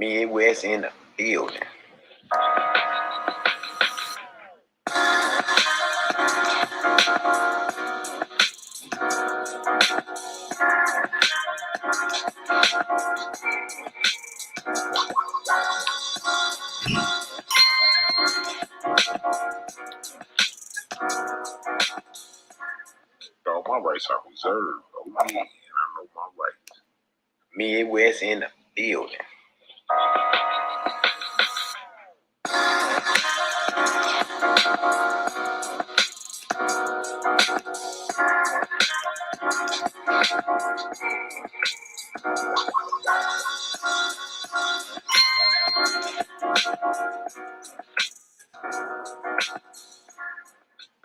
Midwest in the building. All my rights are reserved. Oh yeah, I know my rights. Midwest in the building.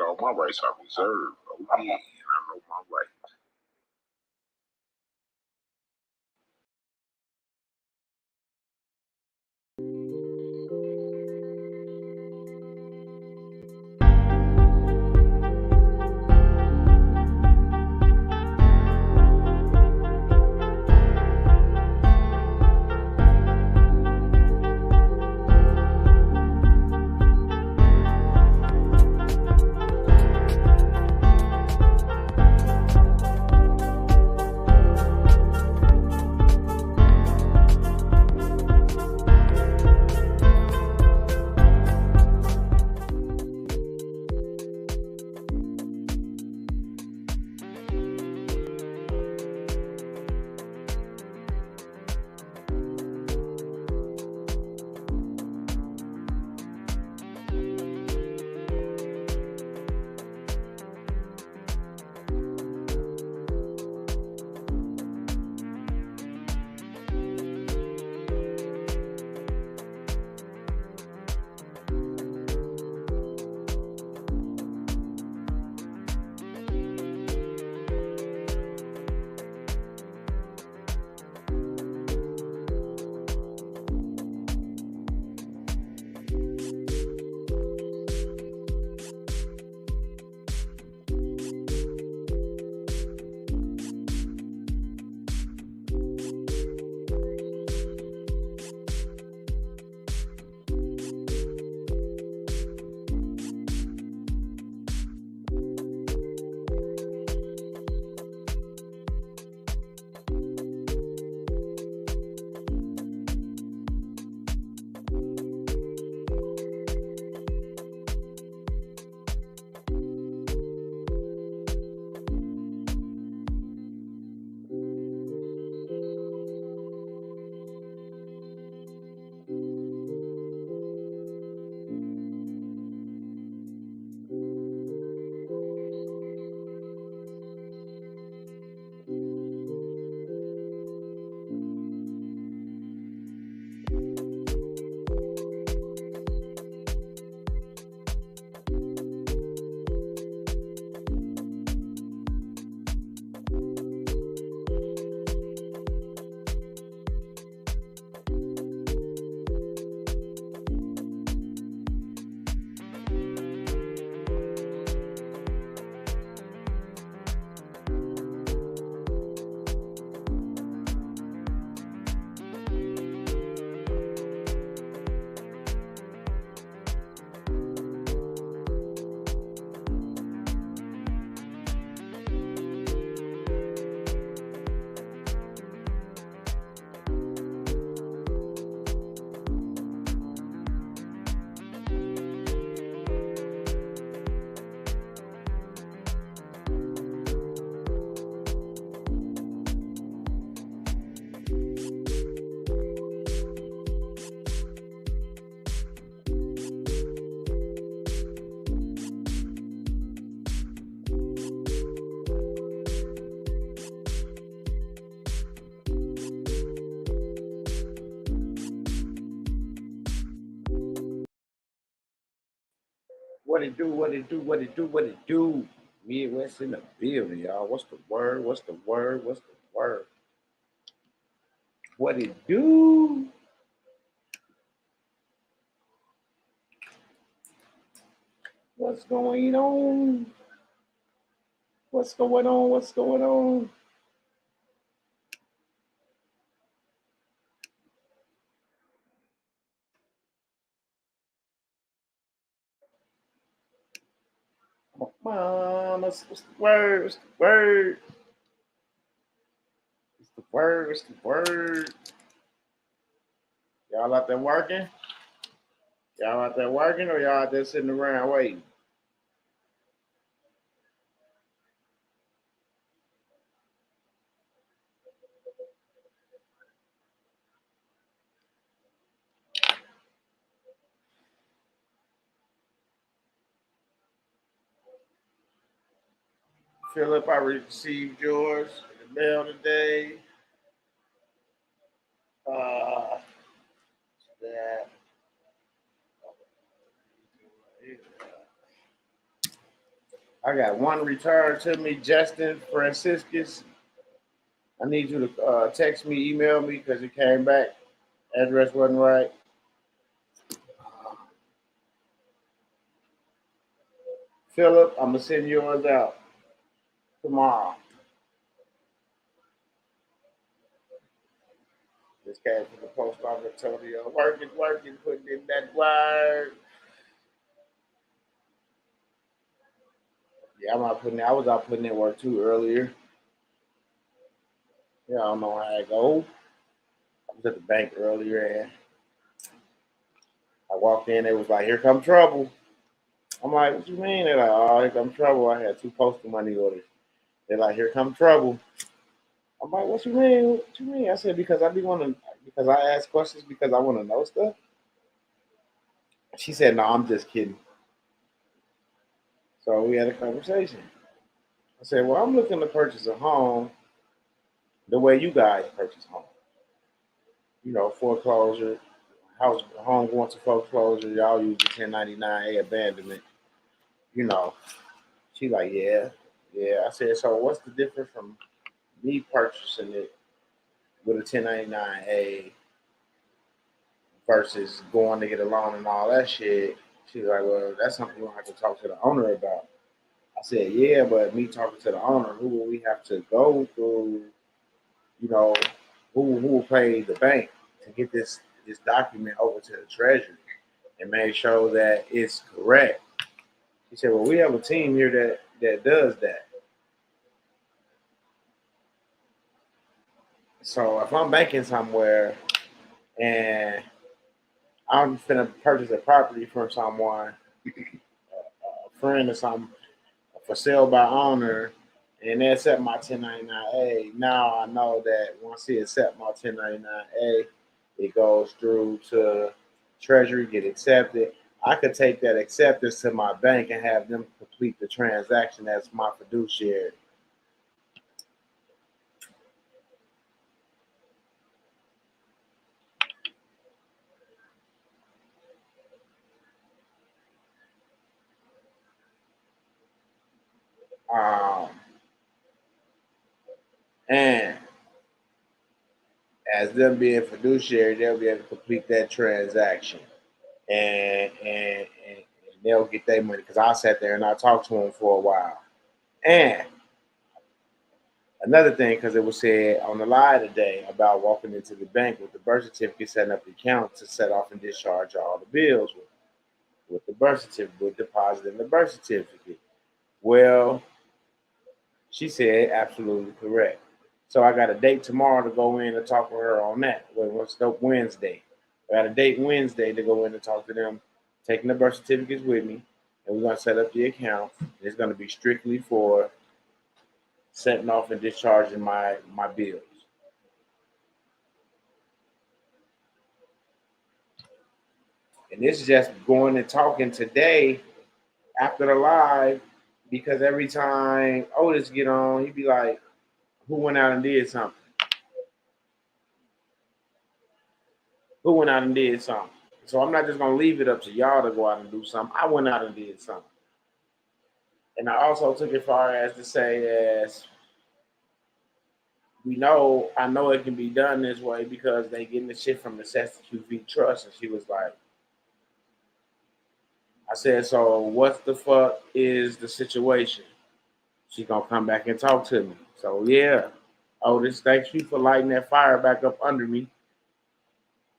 All my rights are reserved. Oh yeah, I know my rights. What it do, what it do, what it do, what it do. Midwest in the building, y'all. What's the word? What's the word? What's the word? What it do? What's going on? What's going on? What's going on? on, what's the word? What's the word? What's the word? What's the word? Y'all out there working? Y'all out there working or y'all out there sitting around waiting? Philip, I received yours in the mail today. Uh, that I got one returned to me, Justin Franciscus. I need you to text me, email me because it came back. Address wasn't right. Philip, I'm gonna send yours out tomorrow. This came from the post office. Told you, working, putting in that word. Yeah, I was out putting in work too earlier. Yeah, I don't know how I go. I was at the bank earlier and I walked in. It was like, "Here come trouble." I'm like, "What you mean?" They're like, "Oh, here come trouble." I had two postal money orders. They're like, "Here come trouble." I'm like, "What you mean? What you mean?" I said, "Because I be wanting, because I ask questions because I want to know stuff." She said, "No, I'm just kidding." So we had a conversation. I said, "Well, I'm looking to purchase a home the way you guys purchase homes. You know, foreclosure, house, home going to foreclosure. Y'all use the 1099A abandonment. You know." She like, "Yeah, yeah." I said, "So what's the difference from me purchasing it with a 1099A versus going to get a loan and all that shit?" She's like, "Well, that's something we'll have to talk to the owner about." I said, "Yeah, but me talking to the owner, who will we have to go through? You know, who will pay the bank to get this document over to the treasury and make sure that it's correct?" He said, "Well, we have a team here that does that. So if I'm banking somewhere and I'm finna purchase a property from someone, a friend or something, for sale by owner, and they accept my 1099A. Now I know that once he accept my 1099A, it goes through to Treasury, get accepted. I could take that acceptance to my bank and have them complete the transaction as my fiduciary." Um, and as them being fiduciary, they'll be able to complete that transaction, and they'll get their money because I sat there and I talked to them for a while. And another thing, because it was said on the live today about walking into the bank with the birth certificate, setting up the account to set off and discharge all the bills with the birth certificate, with depositing the birth certificate. Well, she said absolutely correct. So I got a date tomorrow to go in and talk with her on that. Well, what's up Wednesday? I got a date Wednesday to go in and talk to them, taking the birth certificates with me, and we're gonna set up the account. It's gonna be strictly for setting off and discharging my bills. And this is just going and talking today after the live because every time Otis get on, he be like, "Who went out and did something? Who went out and did something?" So I'm not just gonna leave it up to y'all to go out and do something. I went out and did something. And I also took it far as to say as I know it can be done this way because they getting the shit from the Sesta QV Trust. And she was like, I said, "So what the fuck is the situation?" She gonna come back and talk to me. So yeah, Otis, thanks you for lighting that fire back up under me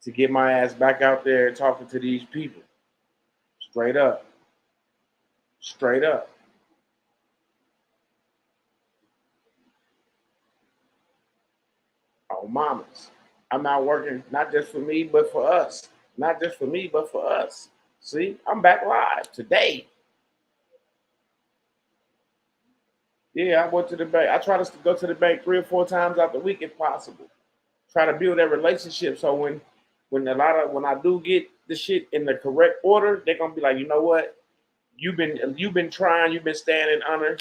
to get my ass back out there talking to these people. Straight up, straight up. on mamas. I'm not working not just for me, but for us. Not just for me, but for us. See, I'm back live today. Yeah, I went to the bank. I try to go to the bank 3 or 4 times out the week if possible. Try to build that relationship so when I do get the shit in the correct order, they're gonna be like, you know what? You've been trying, you've been staying in honor,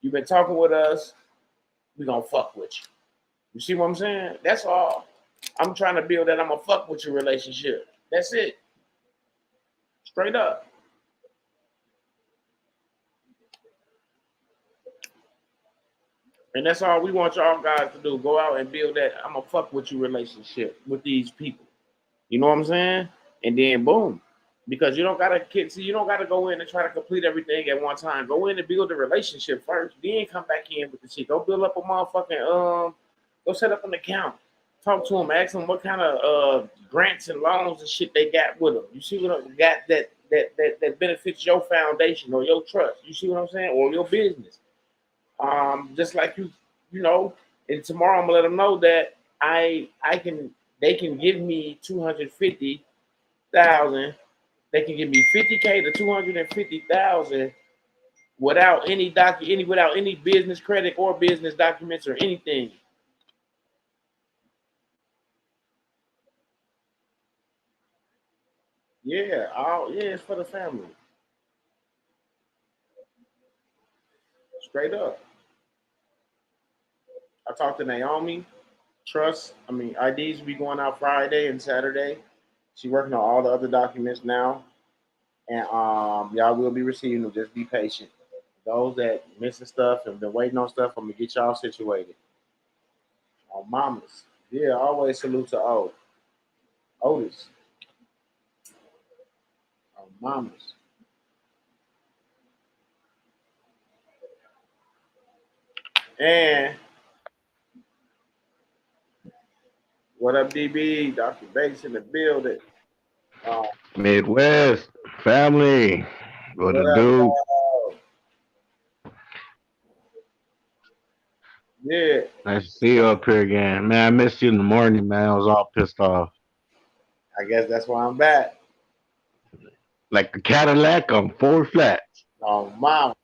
you've been talking with us, we gonna fuck with you. You see what I'm saying? That's all. I'm trying to build that I'm gonna fuck with your relationship. That's it. Straight up. And that's all we want y'all guys to do. Go out and build that I'm gonna fuck with you relationship with these people. You know what I'm saying? And then boom. Because you don't gotta go in and try to complete everything at one time. Go in and build a relationship first, then come back in with the shit. Go build up a motherfucking go set up an account. Talk to them, ask them what kind of grants and loans and shit they got with them. You see what I got that benefits your foundation or your trust. You see what I'm saying? Or your business. Just like you know, and tomorrow I'm gonna let them know that they can give me 250,000. They can give me 50K to 250,000 without any business credit or business documents or anything. Yeah, it's for the family. Straight up. I talked to Naomi. IDs will be going out Friday and Saturday. She's working on all the other documents now. And y'all will be receiving them. Just be patient. Those that missing stuff and been waiting on stuff, I'm gonna get y'all situated. On mamas. Yeah, always salute to Otis. On mamas. And what up, DB? Dr. Bates in the building. Midwest family, what What to up, do? y'all? Yeah. Nice to see you up here again, man. I missed you in the morning, man. I was all pissed off, I guess that's why I'm back. like the Cadillac on four flats. On mamas.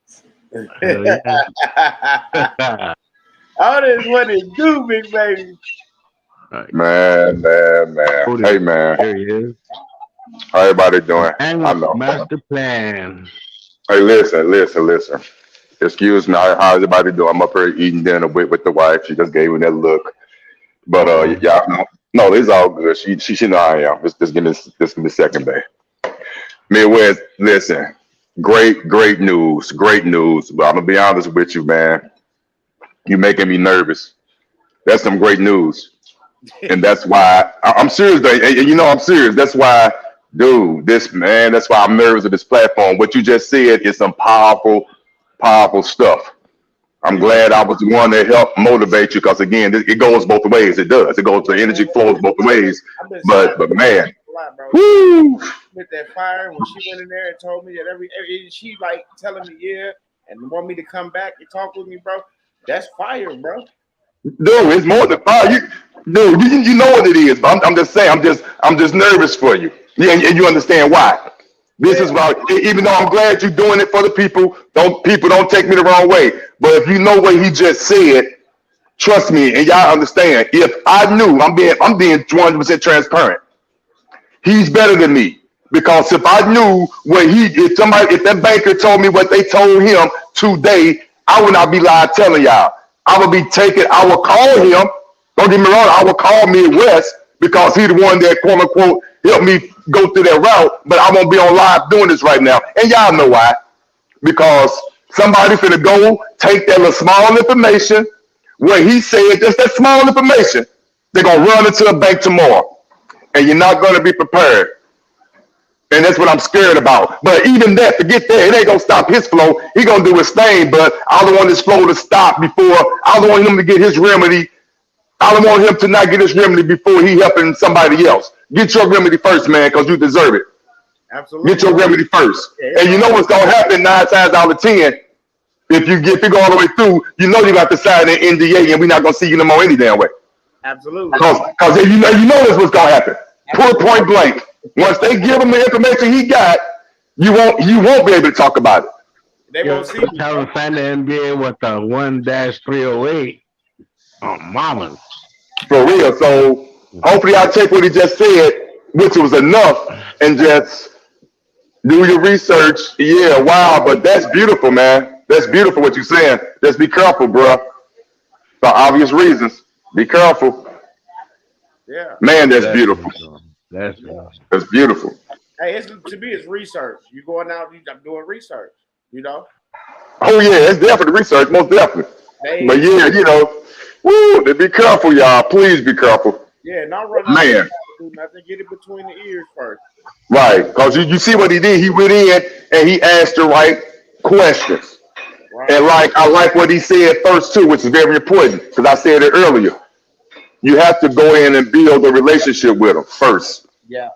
Hell yeah! Otis, what it do, big baby? Man. Hey, man. There he is. How everybody doing? Hang I up, know. master plan. Hey, listen. Excuse me. How's everybody doing? I'm up here eating dinner with the wife. She just gave me that look. But Uh-oh. yeah, no, it's all good. She know I am. Just give me a second, babe. Midwest, listen. Great news. Great news. But I'm gonna be honest with you, man. You making me nervous. That's some great news. And that's why I'm serious. And you know I'm serious. That's why, dude. That's why I'm nervous with this platform. What you just said is some powerful stuff. I'm glad I was the one that helped motivate you because again, it goes both ways. It does. It goes. The energy flows both ways. But man, woo. With that fire when she went in there and told me that every she like telling me and want me to come back and talk with me, bro. That's fire, bro. Dude, it's more than fire. You know what it is. But I'm just saying. I'm just nervous for you. Yeah, and you understand why. This is why. Even though I'm glad you're doing it for the people, don't take me the wrong way. But if you know what he just said, trust me, and y'all understand. If I knew, I'm being 200% transparent. He's better than me because if I knew if that banker told me what they told him today, I would not be lying telling y'all. I will call him. Don't get me wrong. I will call Midwest because he's the one that quote unquote helped me go through that route. But I won't be on live doing this right now, and y'all know why. Because somebody's finna go take that little small information where he said just that small information. They're gonna run into the bank tomorrow, and you're not gonna be prepared. And that's what I'm scared about. But even that, to get there, it ain't gonna stop his flow. He gonna do his thing, but I don't want his flow to stop before. I don't want him to get his remedy. I don't want him to not get his remedy before he helping somebody else. Get your remedy first, man, because you deserve it. Absolutely. Get your remedy first. And you know what's gonna happen 9 times out of 10. If you go all the way through, you know you got to sign an NDA, and we're not gonna see you no more any damn way. Absolutely. Because if you know this what's gonna happen. Point blank. Once they give him the information he got, you won't be able to talk about it. They won't see me. Tell him sign the NBA with the 1-308. Oh, mama. For real. So hopefully I take what he just said, which was enough, and just do your research. Yeah, wow, but that's beautiful, man. That's beautiful what you're saying. Just be careful, bro. For obvious reasons. Be careful. Yeah. Man, that's beautiful. That's beautiful. That's beautiful. Hey, to me, it's research. You going out, I'm doing research. You know. Oh yeah, it's definitely research, most definitely. But yeah, woo, be careful, y'all. Please be careful. Yeah, not run out. Man. Do nothing. Get it between the ears first. Right, because you see what he did. He went in and he asked the right questions. Right. And I like what he said first too, which is very important because I said it earlier. You have to go in and build a relationship with them first. Yeah.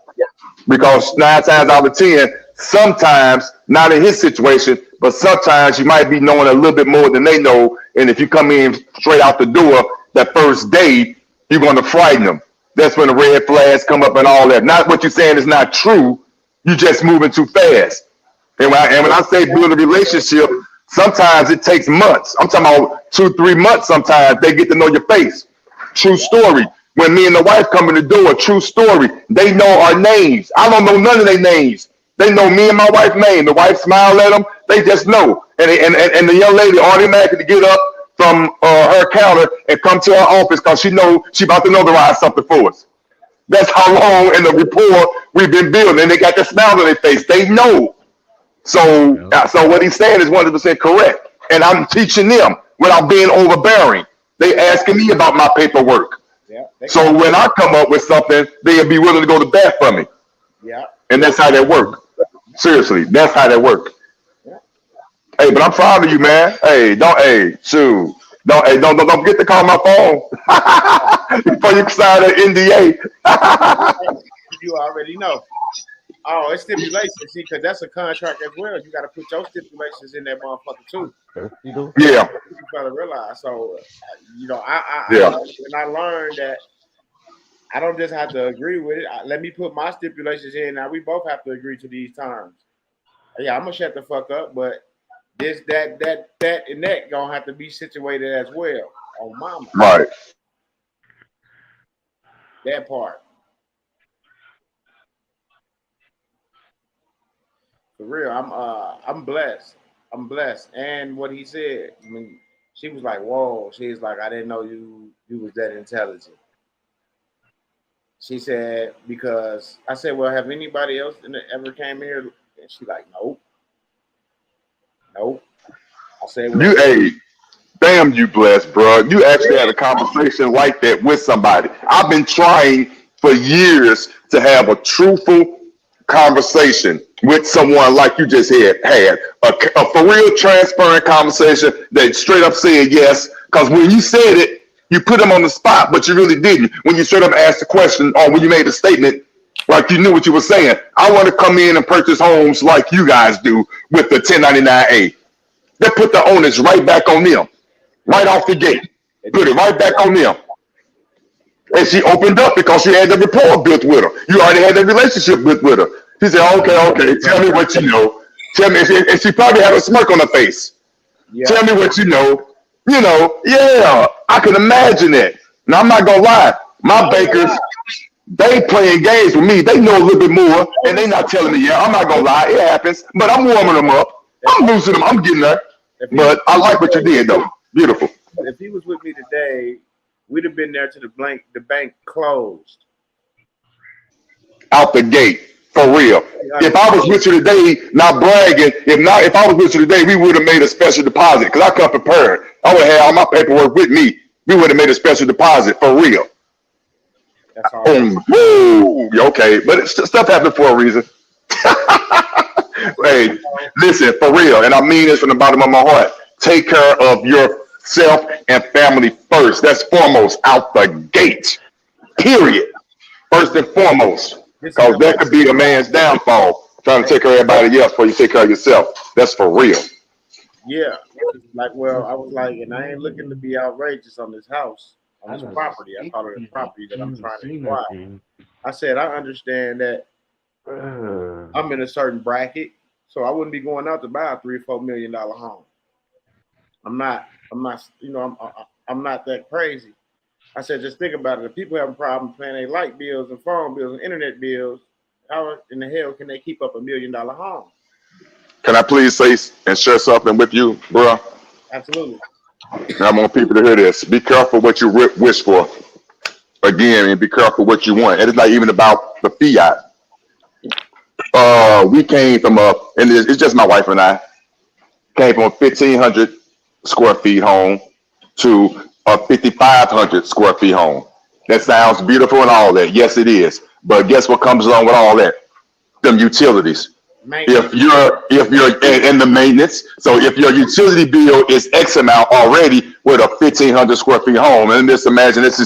Because 9 times out of 10, sometimes, not in his situation, but sometimes you might be knowing a little bit more than they know. And if you come in straight out the door that first day, you're going to frighten them. That's when the red flags come up and all that. Not what you're saying is not true. You're just moving too fast. And when I say build a relationship, sometimes it takes months. I'm talking about 2-3 months sometimes. They get to know your face. True story. When me and the wife come in the door, true story. They know our names. I don't know none of their names. They know me and my wife's name. The wife smile at them. They just know. And the young lady automatically get up from her counter and come to our office because she know she about to notarize something for us. That's how long in the rapport we've been building. And they got the smile on their face. They know. So what he's saying is 100% correct. And I'm teaching them without being overbearing. They asking me about my paperwork. Yeah, so when I come up with something, they'll be willing to go to bat for me. Yeah. And that's how that work. Seriously, that's how that work. Yeah. Hey, but I'm proud of you, man. Don't forget to call my phone before you sign an NDA. You already know. Oh, it's stipulations, see, because that's a contract as well. You got to put your stipulations in that motherfucker too. Yeah. You gotta realize. So, I learned that I don't just have to agree with it. Let me put my stipulations in. Now we both have to agree to these terms. Yeah, I'm gonna shut the fuck up, but this, that, and that gonna have to be situated as well. Oh, mama. Right. That part. For real, I'm blessed. I'm blessed. And what he said, I mean, she was like, whoa. She's like, I didn't know you was that intelligent. She said, because I said, well, have anybody else ever came here? And she like, nope. I said, well, damn you blessed, bro. You actually had a conversation like that with somebody. I've been trying for years to have a truthful conversation with someone like you just had a for real transparent conversation that straight up said yes. Because when you said it, you put them on the spot, but you really didn't. When you straight up asked the question or when you made a statement, like you knew what you were saying. I want to come in and purchase homes like you guys do with the 1099A. They put the onus right back on them, right off the gate. Put it right back on them. And she opened up because she had the rapport built with her. You already had that relationship with her. She said, okay, tell me what you know. Tell me, and she probably had a smirk on her face. Yeah. Tell me what you know. Yeah, I can imagine that. Now, I'm not going to lie. My bakers, they playing games with me. They know a little bit more, and they not telling me, I'm not going to lie. It happens. But I'm warming them up. I'm losing them. I'm getting there. But I like what you did, though. Beautiful. If he was with me today, we'd have been there to the bank closed. Out the gate. For real. If I was with you today, not bragging, if I was with you today, we would have made a special deposit because I come prepared. I would have all my paperwork with me. We would have made a special deposit for real. That's all. Woo, okay, but stuff happens for a reason. Hey, listen, for real, and I mean this from the bottom of my heart. Take care of yourself and family first. That's foremost out the gate. Period. First and foremost. Because that could be a man's downfall, trying to take care of everybody else before you take care of yourself. That's for real. Yeah. Like, well, I was like, and I ain't looking to be outrageous on this house. on this property. I call it a property that I'm trying to acquire. nothing. I said I understand that I'm in a certain bracket, so I wouldn't be going out to buy a $3 or $4 million home. I'm not, I'm not that crazy. I said, just think about it. If people have a problem paying their light bills and phone bills and internet bills, how in the hell can they keep up $1 million home? Can I please say and share something with you, bro? Absolutely. I want people to hear this. Be careful what you wish for. Again, and be careful what you want. And it's not even about the fiat. We came from and it's just my wife and I, came from a 1,500 square feet home to a 5,500 square feet home. That sounds beautiful and all that. Yes, it is. But guess what comes along with all that? Them utilities. If you're in the maintenance, so if your utility bill is X amount already with a 1,500 square feet home, and just imagine this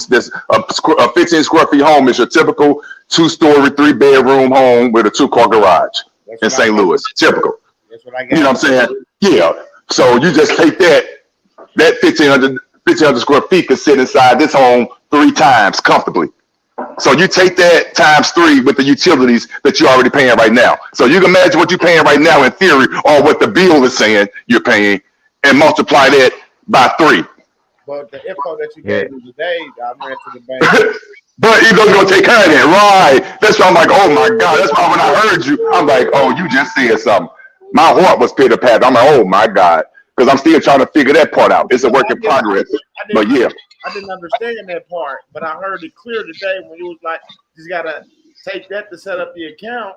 a 15 square feet home is your typical 2-story, 3-bedroom home with a 2-car garage in St. Louis. Typical. That's what I got. You know what I'm saying? Yeah. So you just take that 1,500 square feet can sit inside this home 3 times comfortably. So you take that times 3 with the utilities that you're already paying right now. So you can imagine what you're paying right now in theory, or what the bill is saying you're paying, and multiply that by 3. But the info that you gave me today, I ran to the bank. But even though you're gonna take care of that, right? That's why I'm like, oh my God. That's why when I heard you, I'm like, oh, you just said something. My heart was pitter pat. I'm like, oh my God, because I'm still trying to figure that part out. It's a work in progress. But yeah. I didn't understand that part, but I heard it clear today when you was like, you just gotta take that to set up the account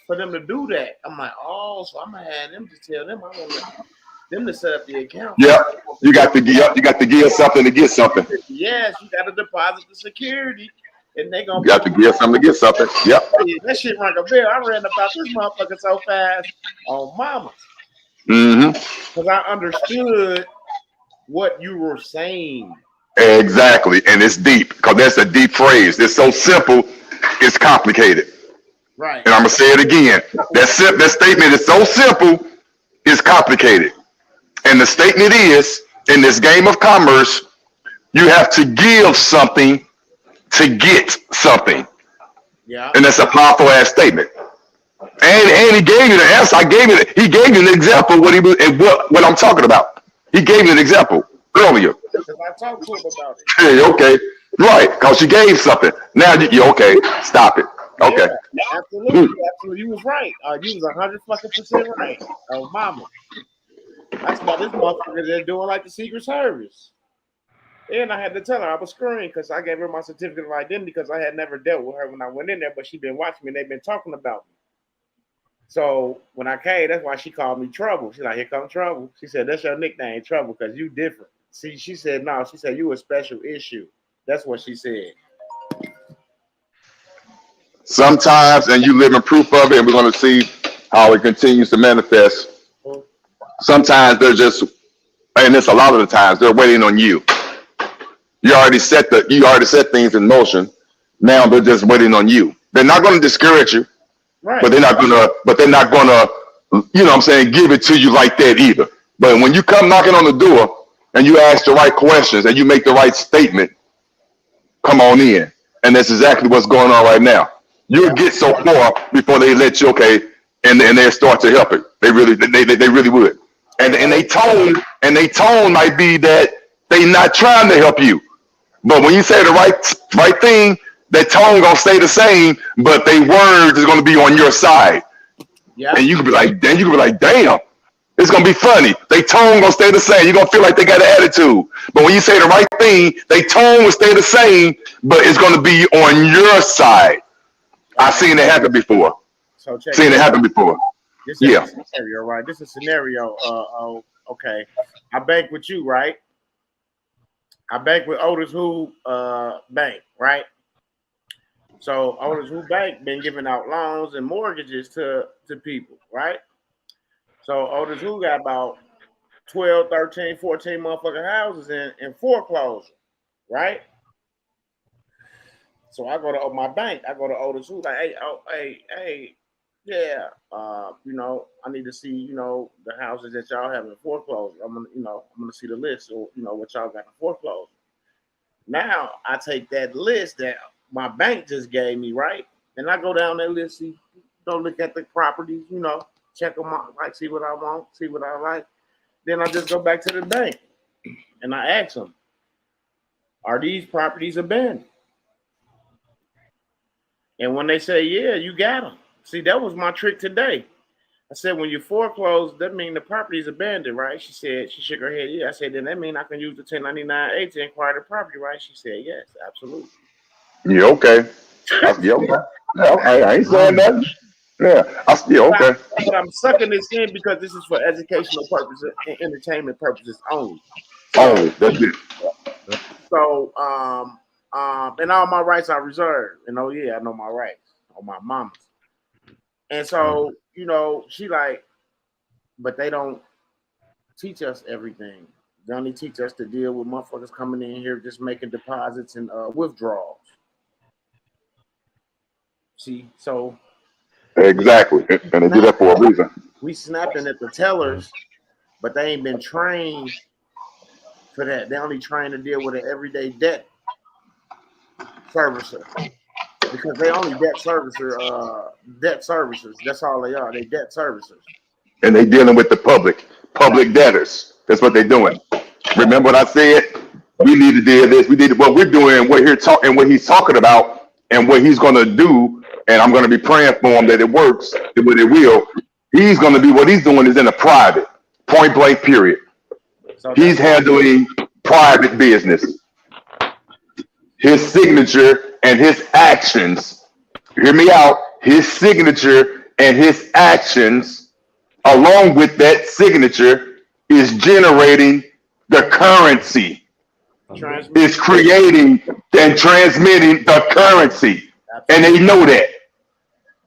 for them to do that. I'm like, oh, so I'm gonna have them to tell them I want them to set up the account. Yeah, you got to give something to get something. Yes, you got to deposit the security, and they gonna. You got to give something to get something. Yep. That shit rang a bell. I ran about this motherfucker so fast on mama. Because I understood what you were saying. Exactly, and it's deep because that's a deep phrase. It's so simple, it's complicated. Right. And I'm gonna say it again. That statement is so simple, it's complicated. And the statement is, in this game of commerce, you have to give something to get something. Yeah. And that's a powerful ass statement. And he gave you the answer. He gave you an example what I'm talking about. He gave you an example earlier. Because I talked to him about it. Hey, okay. Right, because you gave something. Now you okay. Stop it. Okay. Yeah, absolutely. Absolutely. You was right. You was 100% right. Oh, mama. That's why this motherfucker they're doing like the Secret Service. And I had to tell her I was screwing because I gave her my certificate of identity because I had never dealt with her when I went in there, but she'd been watching me and they've been talking about me. So when I came, that's why she called me Trouble. She's like, here comes Trouble. She said, that's your nickname, Trouble, because you different. See, she said, no, she said, you a special issue. That's what she said. Sometimes, and you live in proof of it, and we're going to see how it continues to manifest. Sometimes they're just, and it's a lot of the times, they're waiting on you. You already set things in motion. Now they're just waiting on you. They're not going to discourage you, right? But they're not gonna, you know what I'm saying, give it to you like that either. But when you come knocking on the door and you ask the right questions and you make the right statement, come on in. And that's exactly what's going on right now. You'll get so far before they let you, okay, and they start to help it. They really would. And they tone might be that they not trying to help you. But when you say the right thing, that tone gonna stay the same, but they words is gonna be on your side. Yeah. And you can be like, damn, it's gonna be funny. They tone gonna stay the same. You're gonna feel like they got an attitude. But when you say the right thing, they tone will stay the same, but it's gonna be on your side. I've seen it happen before. So This is a scenario, right? This is a scenario. Okay. I bank with you, right? I bank with Otis Who Bank, right? So Otis Who Bank been giving out loans and mortgages to people, right? So Otis Who got about 12, 13, 14 motherfucking houses in foreclosure, right? So I go to my bank. I go to Otis Who, like, hey, yeah, you know, I need to see, you know, the houses that y'all have in foreclosure. I'm gonna see the list, or you know, what y'all got in foreclosure. Now I take that list that my bank just gave me, right? And I go down that list, see, go look at the properties, check them out, like see what I want, see what I like. Then I just go back to the bank and I ask them, are these properties abandoned? And when they say, yeah, you got them. See, that was my trick today. I said, when you foreclose, that means the property is abandoned, right? She said, she shook her head. Yeah. I said, then that means I can use the 1099A to acquire the property, right? She said, yes, absolutely. Yeah, okay. Yeah, okay. Yeah, I ain't saying nothing. Yeah, okay. But I'm sucking this in because this is for educational purposes and entertainment purposes only. Oh, that's it. So, and all my rights are reserved. And oh yeah, I know my rights on my mama's. And so, she like, but they don't teach us everything. They only teach us to deal with motherfuckers coming in here just making deposits and withdrawals. See, so exactly, and they do that for a reason. We snapping at the tellers, but they ain't been trained for that. They only trained to deal with an everyday debt servicer because they only debt servicers. That's all they are. They debt servicers. And they dealing with the public debtors. That's what they're doing. Remember what I said? We need to deal this. We need what we're doing, what he's talking about, and what he's going to do. And I'm going to be praying for him that it works, that it will. He's going to be what he's doing is in a private, point blank, period. So he's handling private business. His signature and his actions, hear me out, his signature and his actions, along with that signature, is generating the currency. Is creating and transmitting the currency. And they know that.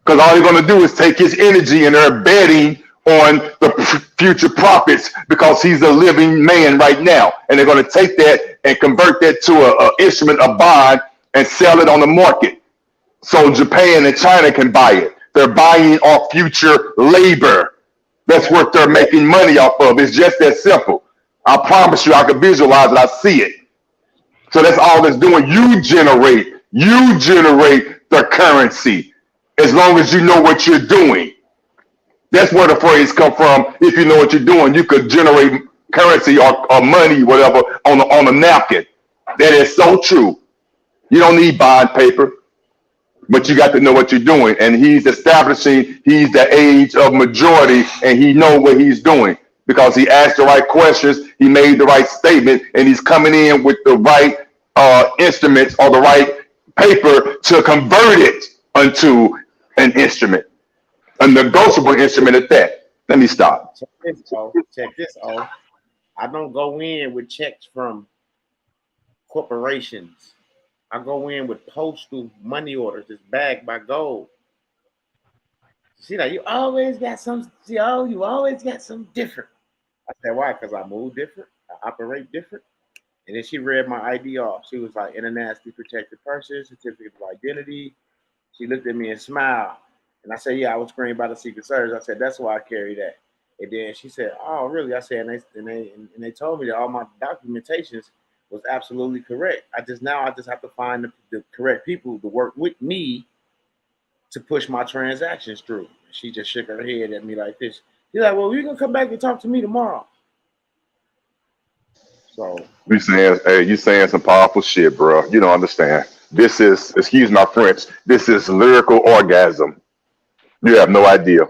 Because all they're going to do is take his energy and they're betting on the future profits because he's a living man right now. And they're going to take that and convert that to an instrument, a bond, and sell it on the market. So Japan and China can buy it. They're buying off future labor. That's what they're making money off of. It's just that simple. I promise you, I can visualize it. I see it. So that's all it's doing. You generate the currency as long as you know what you're doing. That's where the phrase come from. If you know what you're doing, you could generate currency or money, whatever, on a napkin. That is so true. You don't need bond paper, but you got to know what you're doing. And he's establishing he's the age of majority, and he know what he's doing because he asked the right questions, he made the right statement, and he's coming in with the right instruments or the right paper to convert it into an instrument, a negotiable instrument at that. Let me stop. Check this out. I don't go in with checks from corporations. I go in with postal money orders that's backed by gold. See that you always got some. You always got some different. I said why? Because I move different. I operate different. And then she read my ID off. She was like, internationally protected person, certificate of identity. She looked at me and smiled. And I said, yeah, I was screened by the Secret Service. I said, that's why I carry that. And then she said, oh, really? I said, and they told me that all my documentations was absolutely correct. I just have to find the correct people to work with me to push my transactions through. She just shook her head at me like this. She's like, well, you're going to come back and talk to me tomorrow. So you saying some powerful shit, bro. You don't understand. This is, excuse my French, this is lyrical orgasm. You have no idea.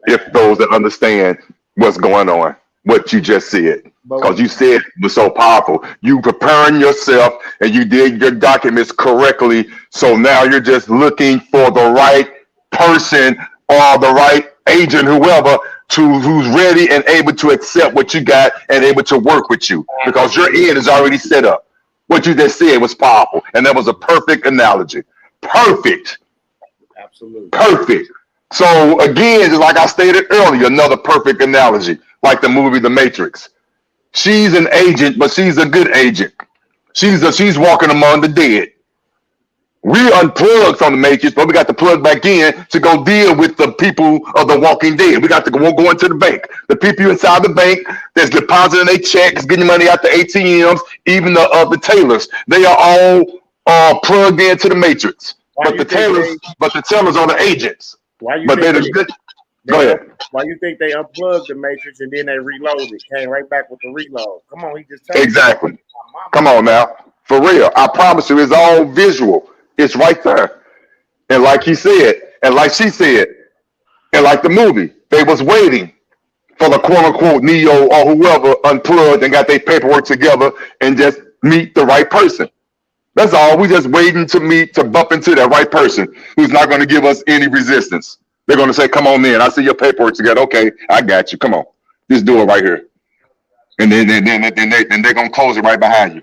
If those that understand what's going on, what you just said. Because you said it was so powerful. You preparing yourself and you did your documents correctly. So now you're just looking for the right person or the right agent, whoever, who's ready and able to accept what you got and able to work with you. Because your end is already set up. What you just said was powerful. And that was a perfect analogy. Perfect. Absolutely. Perfect. So again, just like I stated earlier, another perfect analogy, like the movie The Matrix. She's an agent, but she's a good agent. She's walking among the dead. We unplugged from the matrix, but we got to plug back in to go deal with the people of the Walking Dead. We got to go into the bank. The people inside the bank that's depositing their checks, getting money out the ATMs, even the tailors. They are all plugged into the matrix. Why But you the think tailors, are the agents. why you But think they're the, go ahead. why you think they unplugged the matrix and then they reloaded? Came right back with the reload. Come on, he just told you. Exactly. My Come mama. on now. For real. I promise you, it's all visual. It's right there. And like he said, and like she said, and like the movie, they was waiting for the quote unquote Neo or whoever unplugged and got their paperwork together and just meet the right person. That's all. We just waiting to bump into that right person who's not going to give us any resistance. They're going to say, "Come on in. I see your paperwork together. Okay, I got you. Come on, just do it right here." And then they're going to close it right behind you.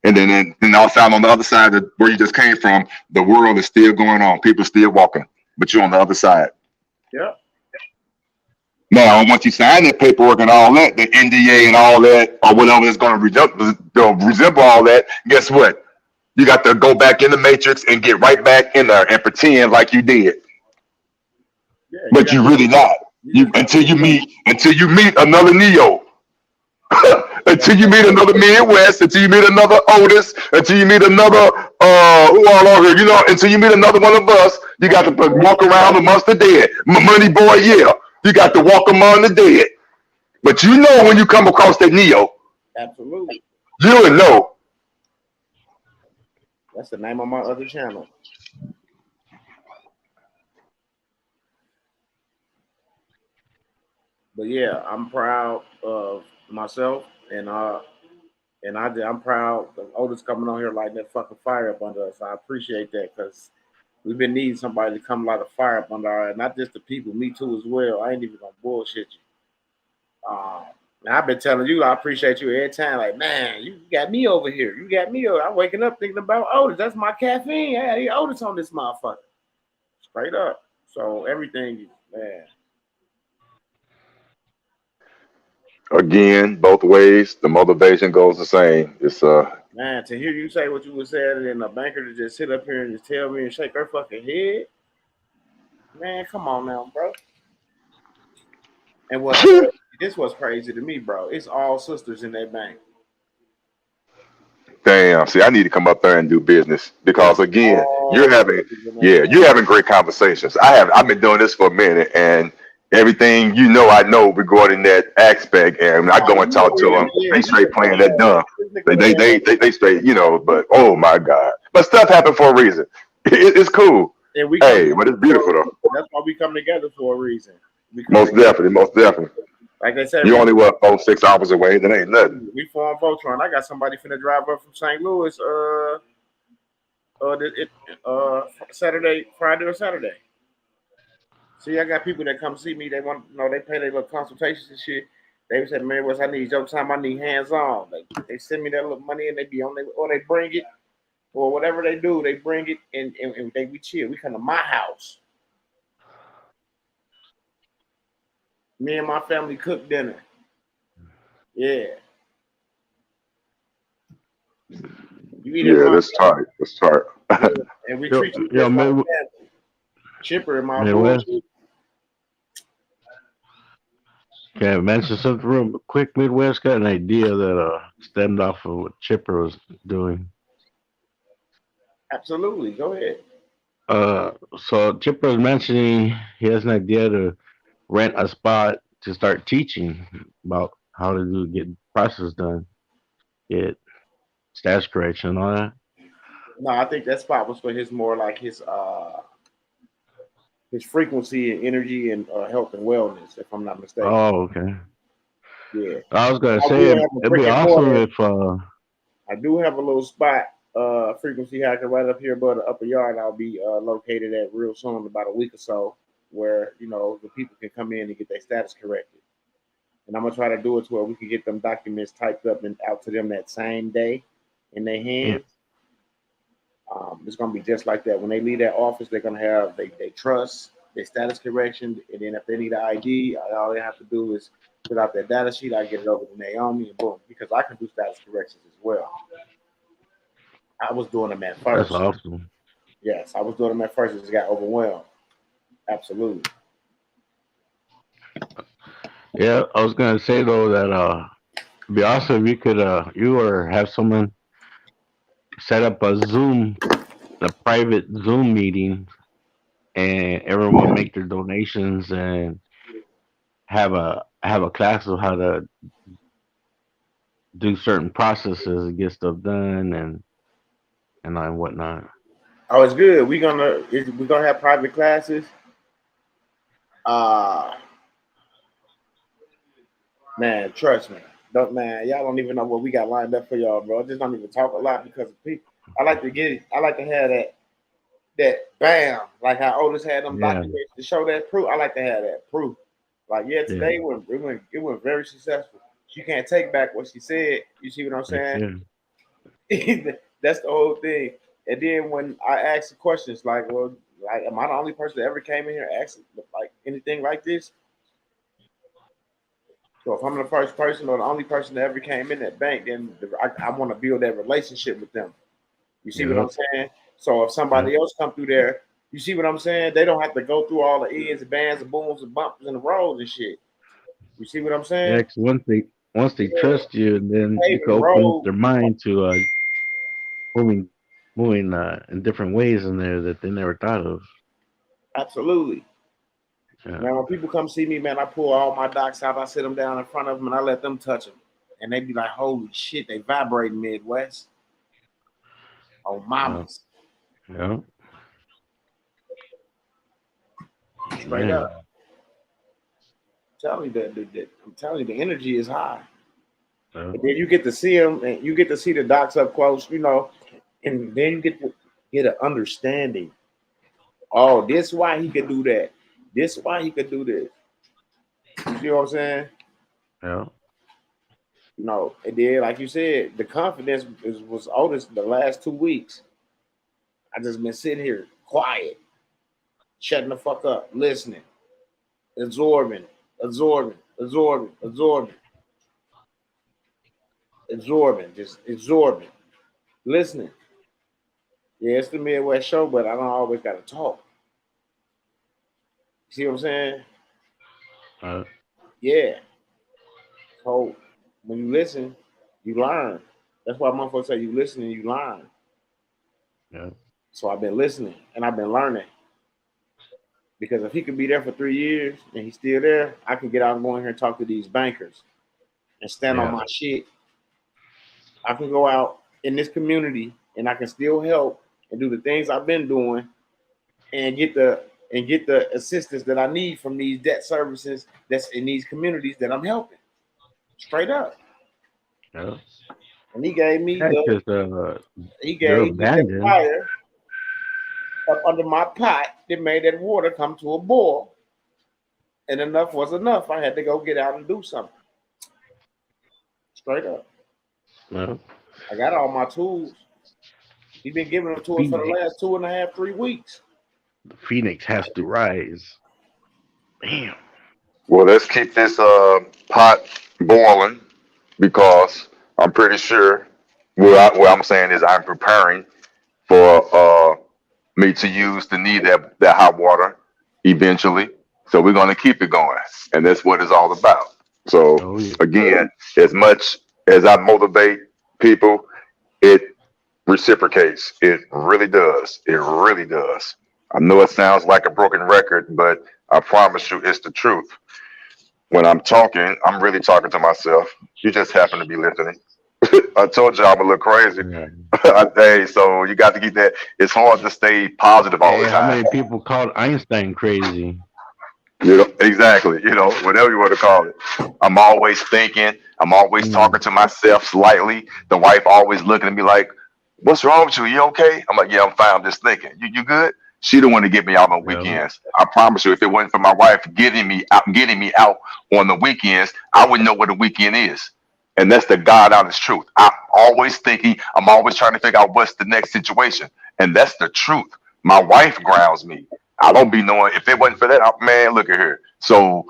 And then outside on the other side of where you just came from, the world is still going on. People still walking, but you're on the other side. Yeah. Now, once you sign that paperwork and all that, the NDA and all that, or whatever is going to resemble all that, guess what? You got to go back in the matrix and get right back in there and pretend like you did, Yeah. but you're really not. You until you meet another Neo, until you meet another Midwest, until you meet another Otis, until you meet another who all over here, until you meet another one of us. You got to walk around amongst the dead. Money boy, yeah. You got to walk among the dead. But when you come across that Neo, Absolutely. you will know. That's the name of my other channel. But yeah, I'm proud of myself I'm proud of Otis coming on here lighting that fucking fire up under us. I appreciate that because we've been needing somebody to come light a fire up under our, not just the people, me too as well. I ain't even gonna bullshit you. And I've been telling you I appreciate you every time. Like, man, you got me over here. You got me over. I'm waking up thinking about Otis. That's my caffeine. I had Otis on this motherfucker. Straight up. So everything, man. Again, both ways, the motivation goes the same. It's Man, to hear you say what you was saying and a banker to just sit up here and just tell me and shake her fucking head, man, come on now, bro. And this was crazy to me, bro. It's all sisters in that bank. damn. See, I need to come up there and do business because again, All you're having great conversations. I've been doing this for a minute, and everything I know regarding that aspect, and I go and talk to them. They straight playing that dumb. They straight, But oh my god, but stuff happened for a reason. It's cool. And we But it's beautiful though. That's why we come together for a reason. Most definitely. Like they said, You only 4-6 hours away. That ain't nothing. We form Voltron. I got somebody finna drive up from St. Louis. Saturday, Friday or Saturday. See, I got people that come see me. They want, they pay their little consultations and shit. They said, "Man, Wes, I need your time. I need hands on." They send me that little money and they be on there, or they bring it, or whatever they do. They bring it and we chill. We come to my house. Me and my family cook dinner. Yeah. That's tight. That's tight. And we treat you like Chipper and my boy. Okay, I mention something real quick. Midwest got an idea that stemmed off of what Chipper was doing. Absolutely. Go ahead. So Chipper was mentioning he has an idea to rent a spot to start teaching about how to get process done, get status correction and all that. No, I think that spot was for his more like his frequency and energy and health and wellness, if I'm not mistaken. Oh, okay. Yeah. I was gonna say it'd be awesome if I do have a little spot, frequency hacker right up here above the upper yard. I'll be located at real soon, about a week or so, where the people can come in and get their status corrected. And I'm gonna try to do it to where we can get them documents typed up and out to them that same day in their hands. It's gonna be just like that. When they leave that office, they're gonna have they trust, their status correction, and then if they need an ID, all they have to do is fill out their data sheet. I get it over to Naomi, and boom, because I can do status corrections as well. I was doing them at first. That's awesome. Yes, I was doing them at first. It just got overwhelmed. Absolutely. Yeah, I was gonna say though that it'd be awesome if you could you or have someone set up a private Zoom meeting, and everyone make their donations and have a class of how to do certain processes and get stuff done and whatnot. Oh, it's good. We're gonna have private classes. Uh Man, trust me. Don't man, y'all don't even know what we got lined up for y'all, bro. I just don't even talk a lot because of people. I like to get it. I like to have that bam, like how Otis had them Yeah, documents to show that proof. I like to have that proof. Like yeah, yeah, today it went very successful. She can't take back what she said. You see what I'm heck saying? yeah, That's the whole thing. And then when I ask the questions like, well, like, am I the only person that ever came in here asking like anything like this? So if I'm the first person or the only person that ever came in that bank, then I want to build that relationship with them. You see what yeah, I'm saying? So if yeah. somebody else come through there, you see what I'm saying? They don't have to go through all the ends and bands and booms and bumps and the roads and shit. You see what I'm Yeah, saying? 'cause once they Yeah, trust you, then you can paving open up road. their mind to moving moving in different ways in there that they never thought of. Absolutely. Yeah, Man, when people come see me, man, I pull all my docs out. I sit them down in front of them and I let them touch them. And they be like, holy shit, they vibrating Midwest. Oh, yeah, mamas. yeah, Straight man. up. Tell me that I'm telling you, the energy is high. Yeah, And then you get to see them, and you get to see the docs up close, and then you get to get an understanding. Oh, this why he could do that. This why he could do this. You see what I'm saying? yeah, And then like you said, the confidence was oldest the last 2 weeks. I just been sitting here quiet, shutting the fuck up, listening, absorbing, absorbing, absorbing, absorbing, absorbing, just absorbing, listening. Yeah, it's the Midwest show, but I don't always gotta talk. You see what I'm saying? uh, Yeah. So when you listen, you learn. That's why motherfuckers say you listen and you learn. yeah, So I've been listening and I've been learning. Because if he could be there for 3 years and he's still there, I can get out and go in here and talk to these bankers and stand on yeah, my shit. I can go out in this community and I can still help and do the things I've been doing and get the assistance that I need from these debt services that's in these communities that I'm helping. Straight up. yeah. And he gave me Yeah, the 'cause he they're gave me the abandoned. fire up under my pot that made that water come to a boil, and enough was enough. I had to go get out and do something. Straight up. Yeah. I got all my tools. He's been giving them to us for the Phoenix, last 2.5, 3 weeks. the Phoenix has to rise. Bam. Well, let's keep this pot boiling because I'm pretty sure what I'm saying is I'm preparing for me to use to need that hot water eventually. So we're going to keep it going, and that's what it's all about. So Oh yeah. again, as much as I motivate people, it reciprocates. It really does. It really does. I know it sounds like a broken record, but I promise you, it's the truth. When I'm talking, I'm really talking to myself. You just happen to be listening. I told you I'm a little crazy. Yeah. Hey, so you got to keep that. It's hard to stay positive all Hey, the how time. many people called Einstein crazy? You know, exactly. You know, whatever you want to call it. I'm always thinking. I'm always talking Mm, to myself slightly. The wife always looking at me like, "What's wrong with you? You okay?" I'm like, "Yeah, I'm fine. I'm just thinking. You good?" She don't want to get me out on yeah. weekends. I promise you, if it wasn't for my wife getting me out on the weekends, I wouldn't know what a weekend is. And that's the God honest truth. I'm always thinking. I'm always trying to figure out what's the next situation, and that's the truth. My wife grounds me. I don't be knowing if it wasn't for that. Man, look at here. So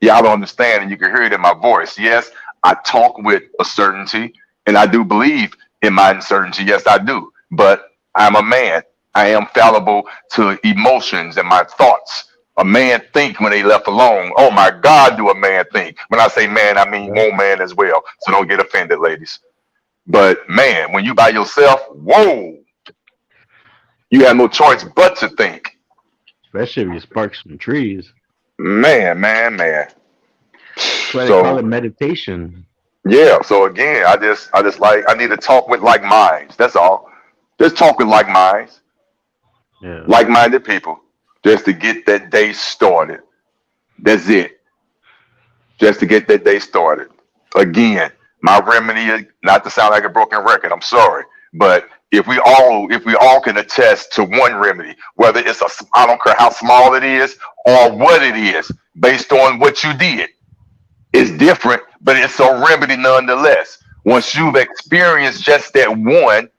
y'all don't understand, and you can hear it in my voice. Yes, I talk with a certainty, and I do believe in my uncertainty. Yes, I do. But I'm a man. I am fallible to emotions and my thoughts. A man think when they left alone. Oh my God, do a man think? When I say man, I mean Yeah. woman as well. So don't get offended, ladies. But man, when you by yourself, whoa, you have no choice but to think. Especially if you spark some trees. Man, man, man. That's why they call So it meditation. yeah. So again, I just like I need to talk with like minds. That's all. Just talk with Yeah. like-minded people, just to get that day started. That's it. Just to get that day started. Again, my remedy is not to sound like a broken record. I'm sorry, but if we all can attest to one remedy, whether it's a I don't care how small it is or what it is, based on what you did, it's different, but it's a remedy nonetheless. Once you've experienced just that one,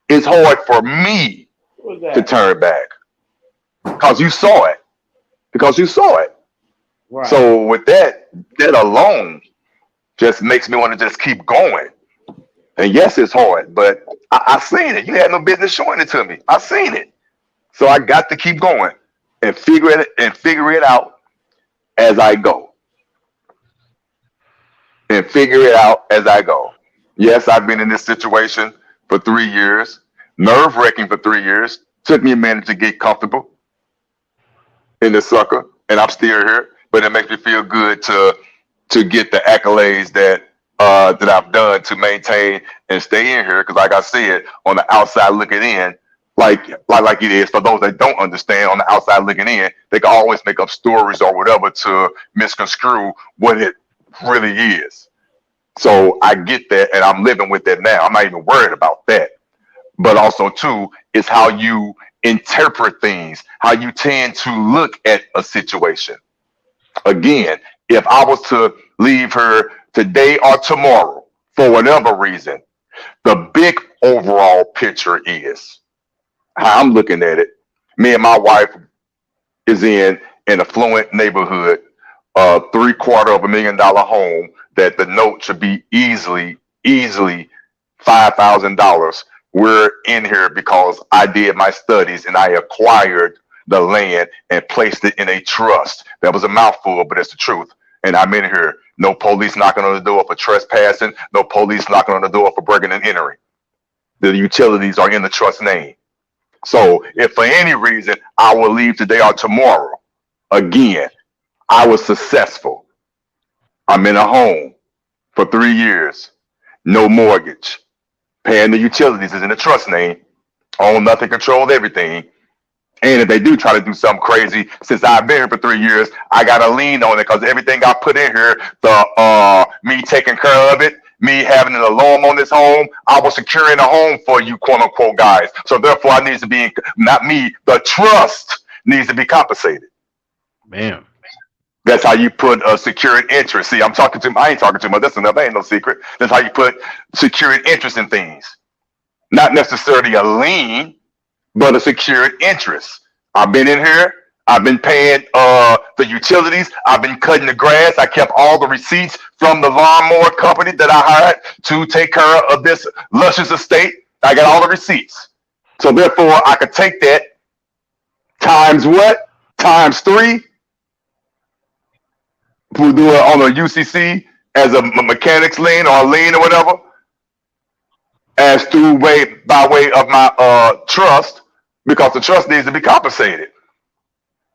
it's hard for me What was to that? turn back because you saw it. Because you saw it. Right. So with that, that alone just makes me want to just keep going. And yes, it's hard, but I seen it. You had no business showing it to me. I seen it. So I got to keep going and figure it out as I go. And figure it out as I go. Yes, I've been in this situation for 3 years. Nerve wracking for 3 years. Took me a minute to get comfortable in the sucker, and I'm still here. But it makes me feel good to get the accolades that I've done to maintain and stay in here. Because like I said, on the outside looking in, like it is for those that don't understand, on the outside looking in, they can always make up stories or whatever to misconstrue what it really is. So I get that, and I'm living with that now. I'm not even worried about that. But also too is how you interpret things, how you tend to look at a situation. Again, if I was to leave her today or tomorrow for whatever reason, the big overall picture is how I'm looking at it. Me and my wife is in an affluent neighborhood, a $750,000 home that the note should be easily $5,000. We're in here because I did my studies and I acquired the land and placed it in a trust. That was a mouthful, but it's the truth. And I'm in here. No police knocking on the door for trespassing. No police knocking on the door for breaking and entering. The utilities are in the trust name. So if for any reason I will leave today or tomorrow, again, I was successful. I'm in a home for 3 years, no mortgage, paying the utilities is in the trust name, own nothing, control everything. And if they do try to do something crazy, since I've been here for 3 years, I got to lean on it because everything I put in here, the me taking care of it, me having an alarm on this home, I was securing a home for you, quote unquote, guys. So therefore, I need to be not me, the trust needs to be compensated. Bam. That's how you put a secured interest. See, I'm talking to. I ain't talking too much. That's enough. That ain't no secret. That's how you put secured interest in things. Not necessarily a lien, but a secured interest. I've been in here. I've been paying the utilities. I've been cutting the grass. I kept all the receipts from the lawnmower company that I hired to take care of this luscious estate. I got all the receipts. So therefore, I could take that times what? Times three. We'll do it on a UCC as a mechanics lien or a lien or whatever, as through way by way of my trust, because the trust needs to be compensated.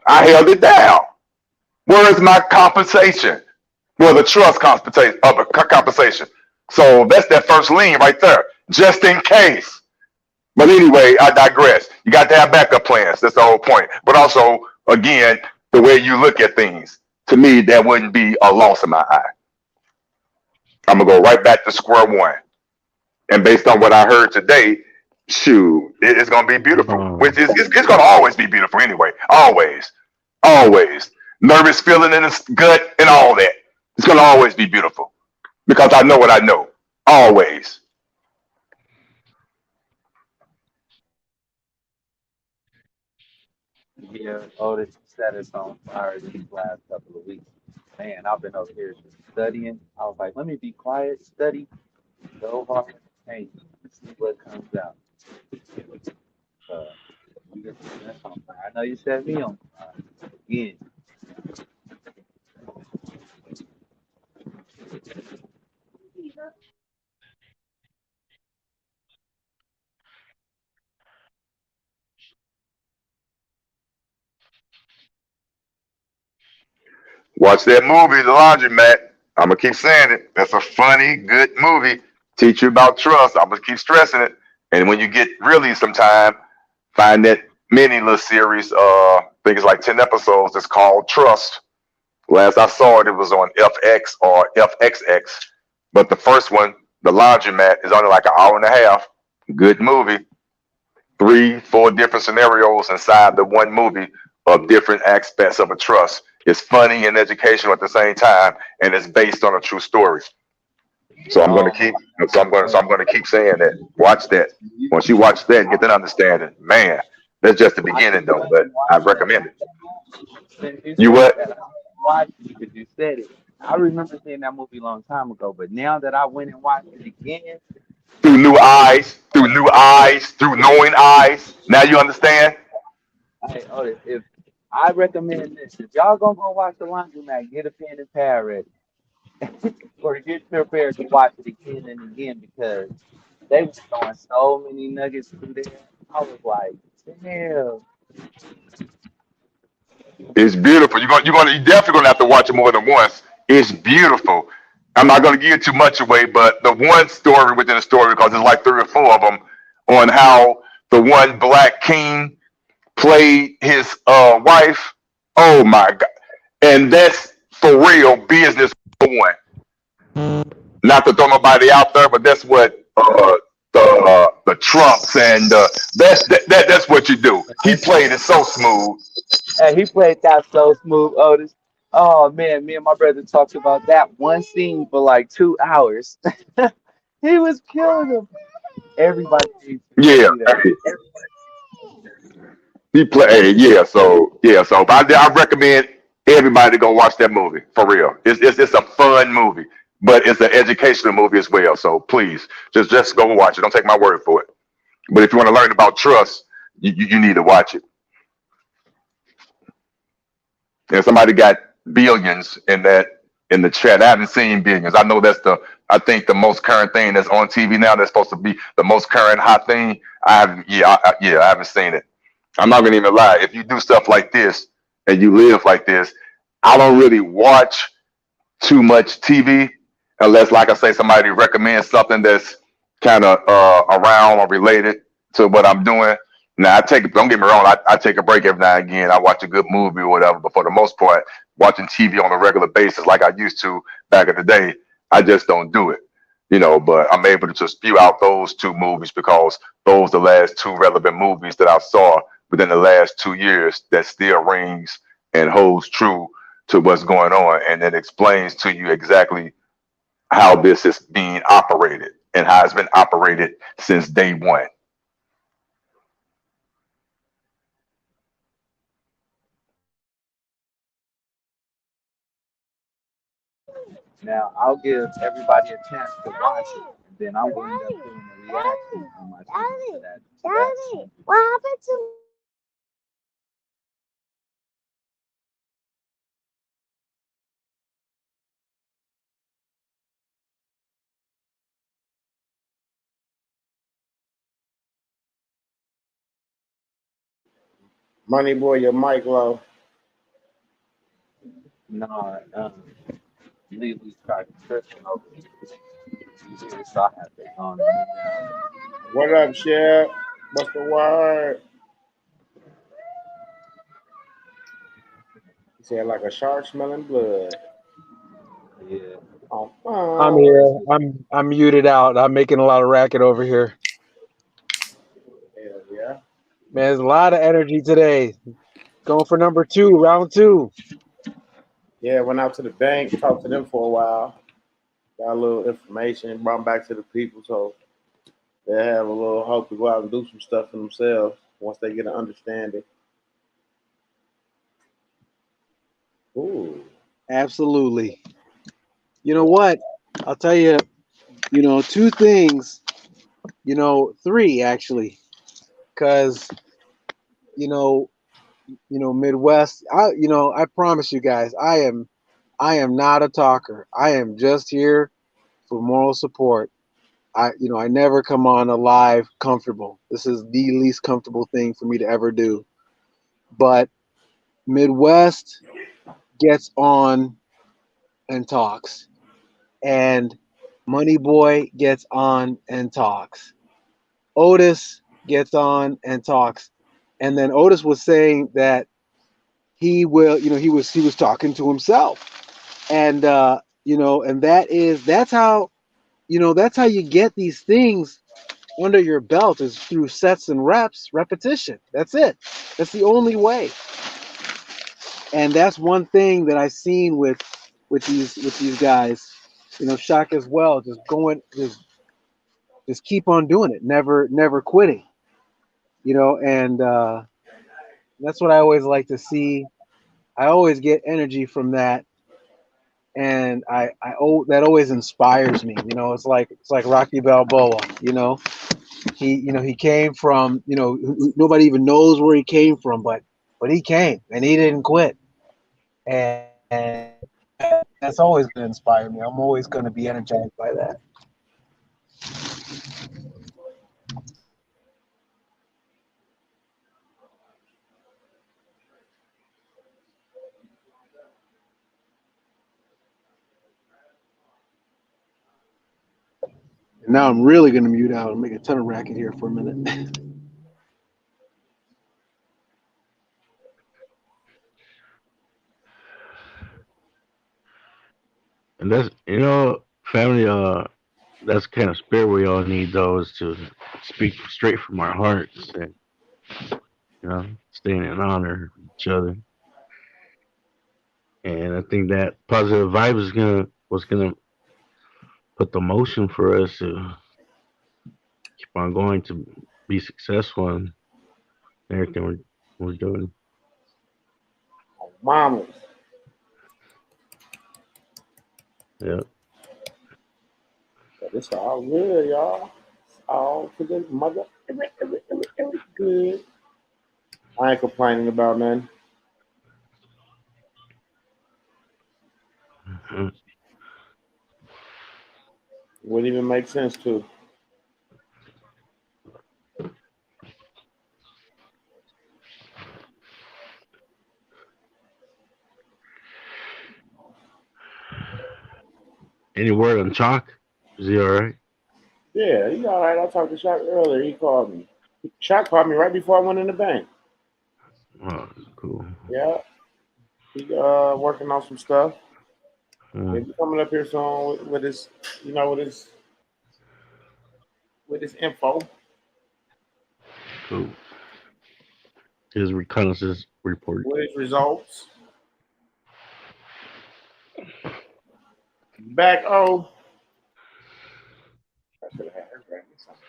I held it down. Where is my compensation? Well, the trust compensation. So that's that first lien right there, just in case. But anyway, I digress. You got to have backup plans. That's the whole point. But also, again, the way you look at things, to me, that wouldn't be a loss in my eye. I'm gonna go right back to square one. And based on what I heard today, shoot, it's gonna be beautiful. Which is it's gonna always be beautiful anyway. Always, always. Nervous feeling in the gut and all that. It's gonna always be beautiful because I know what I know. Always. Yeah, Otis set us on fire these last couple of weeks. Man, I've been over here just studying. I was like, let me be quiet, study, go hard, hey, see what comes out. Uh, that's on fire. I know you said me on fire. Again, Watch that movie, The Laundromat. I'm gonna keep saying it. That's a funny, good movie. Teach you about trust. I'm gonna keep stressing it. And when you get really some time, find that mini little series. I think it's like 10 episodes. It's called Trust. Last I saw it, it was on FX or FXX. But the first one, The Laundromat, is only like an hour and a half. Good movie. 3, 4 different scenarios inside the one movie of different aspects of a trust. It's funny and educational at the same time, and it's based on a true story. So I'm gonna oh my keep. So I'm gonna keep saying that. Watch that. you, Once you watch that, and get that understanding. Man, that's just the I beginning, just though. went But and I watched that recommend it. since you You said what? that. I watched it because you said it. I remember seeing that movie a long time ago, but now that I went and watched it again, Through new eyes, through new eyes, through knowing eyes. Now you understand. hey, Otis, if I recommend this, if y'all gonna go watch the laundromat, get a pen and pad ready, or get prepared to watch it again and again because they was throwing so many nuggets through there. I was like, damn. It's beautiful. You definitely gonna have to watch it more than once. It's beautiful. I'm not gonna give too much away, but the one story within a story, because there's like 3 or 4 of them, on how the one black king played his wife. Oh my god! And that's for real business one. Not to throw nobody out there, but that's what the Trumps and that's what you do. He played it so smooth. And he played that so smooth, Otis. Oh man, me and my brother talked about that one scene for like 2 hours. He was killing him. Everybody needs to go Yeah, see that. he played. Yeah, so but I recommend everybody to go watch that movie for real. It's a fun movie, but it's an educational movie as well. So please, just go watch it. Don't take my word for it. But if you want to learn about trust, you need to watch it. And somebody got billions in the chat. I haven't seen billions. I know that's I think the most current thing that's on TV now. That's supposed to be the most current hot thing. I haven't. I haven't seen it. I'm not gonna even lie. If you do stuff like this and you live like this, I don't really watch too much TV unless, like I say, somebody recommends something that's kind of around or related to what I'm doing. Now, don't get me wrong, I take a break every now and again. I watch a good movie or whatever, but for the most part, watching TV on a regular basis like I used to back in the day, I just don't do it. But I'm able to just spew out those 2 movies because those are the last 2 relevant movies that I saw within the last 2 years that still rings and holds true to what's going on, and it explains to you exactly how this is being operated and how it's been operated since day one. Now I'll give everybody a chance to watch it, and then I'm going to end up doing a reaction on my channel to that. What happened to Money boy, your mic low. No, legally started tripping over here, so I have to go on and move down. What up, Chef? What's the word? He said like a shark smelling blood. Yeah. Oh, I'm fun. here. I'm muted out. I'm making a lot of racket over here. Hell yeah. Man, there's a lot of energy today. Going for number 2, round 2. Yeah, went out to the bank, talked to them for a while, got a little information, brought 'em back to the people so they have a little hope to go out and do some stuff for themselves once they get an understanding. Ooh. Absolutely. You know what? I'll tell you, 2 things, 3 actually. because you know, Midwest. I promise you guys, I am not a talker. I am just here for moral support. I never come on a live comfortable. This is the least comfortable thing for me to ever do. But Midwest gets on and talks, and Money Boy gets on and talks. Otis gets on and talks, and then Otis was saying that he will, he was talking to himself, and and that's how you get these things under your belt is through sets and reps, repetition. That's it. That's the only way. And that's one thing that I've seen with these guys, Shock as well, just keep on doing it, never quitting, and that's what I always like to see. I always get energy from that, and that always inspires me. It's like Rocky Balboa. He came from, nobody even knows where he came from, but he came and he didn't quit, and that's always going to inspire me. I'm always going to be energized by that. And now I'm really going to mute out and make a ton of racket here for a minute. And that's family. That's the kind of spirit we all need, though, is to speak straight from our hearts and staying in honor of each other. And I think that positive vibe was gonna put the motion for us to keep on going to be successful in everything we're doing. Mamas. Yeah. But it's all good, y'all. It's all to the mother. Every good. I ain't complaining about nothing. Mhm. Wouldn't even make sense to. Any word on Chalk? Is he all right? Yeah, he's all right. I talked to Shaq earlier. He called me. Shaq called me right before I went in the bank. Oh, cool. Yeah, he working on some stuff. He'll Mm, be coming up here soon with his, with his info. cool. His reconnaissance report. With his results. Back I should have had her grab me something.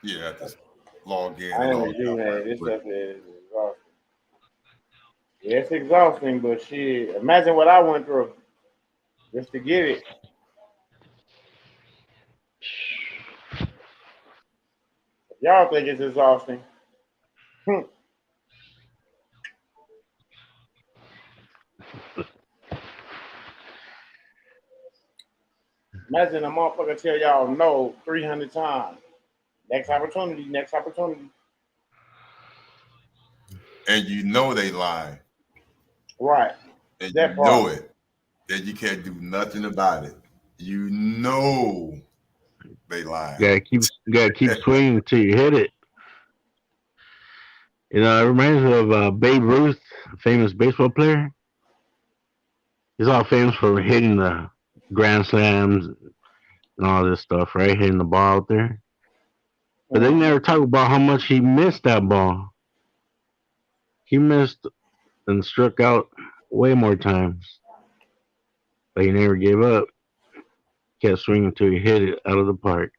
Yeah, just log in I and am log with you, out right man. This quick. stuff is exhausting. Yeah, it's exhausting, but shit, imagine what I went through just to get it. Y'all think it's exhausting? Imagine a motherfucker tell y'all no 300 times. Next opportunity, next opportunity. And you know they lying, Right. and That you know part. it, and you can't do nothing about it. You know they lying. Gotta keep swinging until you hit it. It reminds me of Babe Ruth, a famous baseball player. He's all famous for hitting the grand slams and all this stuff, right? Hitting the ball out there. But they Mm. never talk about how much he missed that ball. He missed and struck out way more times, but he never gave up. Kept swinging until he hit it out of the park.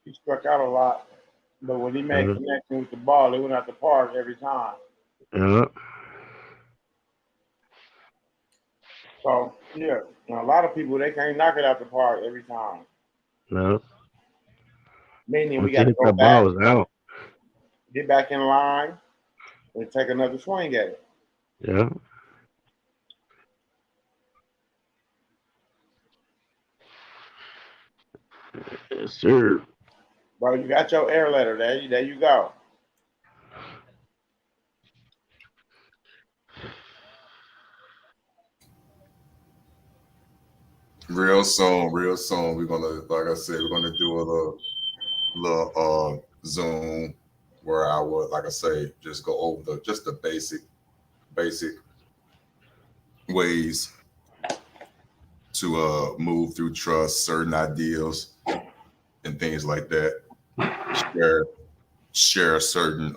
He struck out a lot. But when he made connection with the ball, they went out the park every time. Yeah. So yeah, a lot of people they can't knock it out the park every time. No. Meaning we Once you got to hit go that ball, back, it's out. get back in line, and take another swing at it. Yeah. Yes, sir. Bro, you got your air letter. There you go. Real soon. We're gonna, like I said, we're gonna do a little Zoom where I would, like I say, just go over the basic ways to move through trust, certain ideals and things like that. Share share certain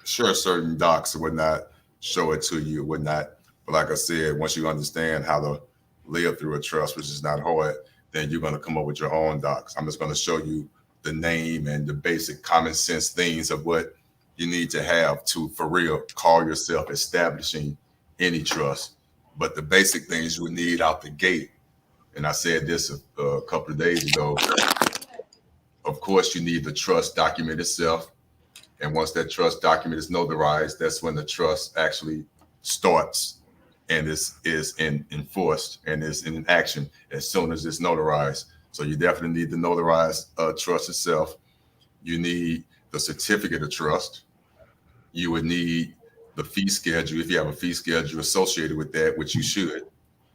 share certain docs or whatnot, show it to you or whatnot. But like I said, once you understand how to live through a trust, which is not hard, then you're going to come up with your own docs. I'm just going to show you the name and the basic common sense things of what you need to have to, for real, call yourself establishing any trust. But the basic things you would need out the gate, and I said this a couple of days ago, of course, you need the trust document itself. And once that trust document is notarized, that's when the trust actually starts and is enforced and is in action as soon as it's notarized. So you definitely need the notarized trust itself. You need the certificate of trust. You would need the fee schedule if you have a fee schedule associated with that, which you should,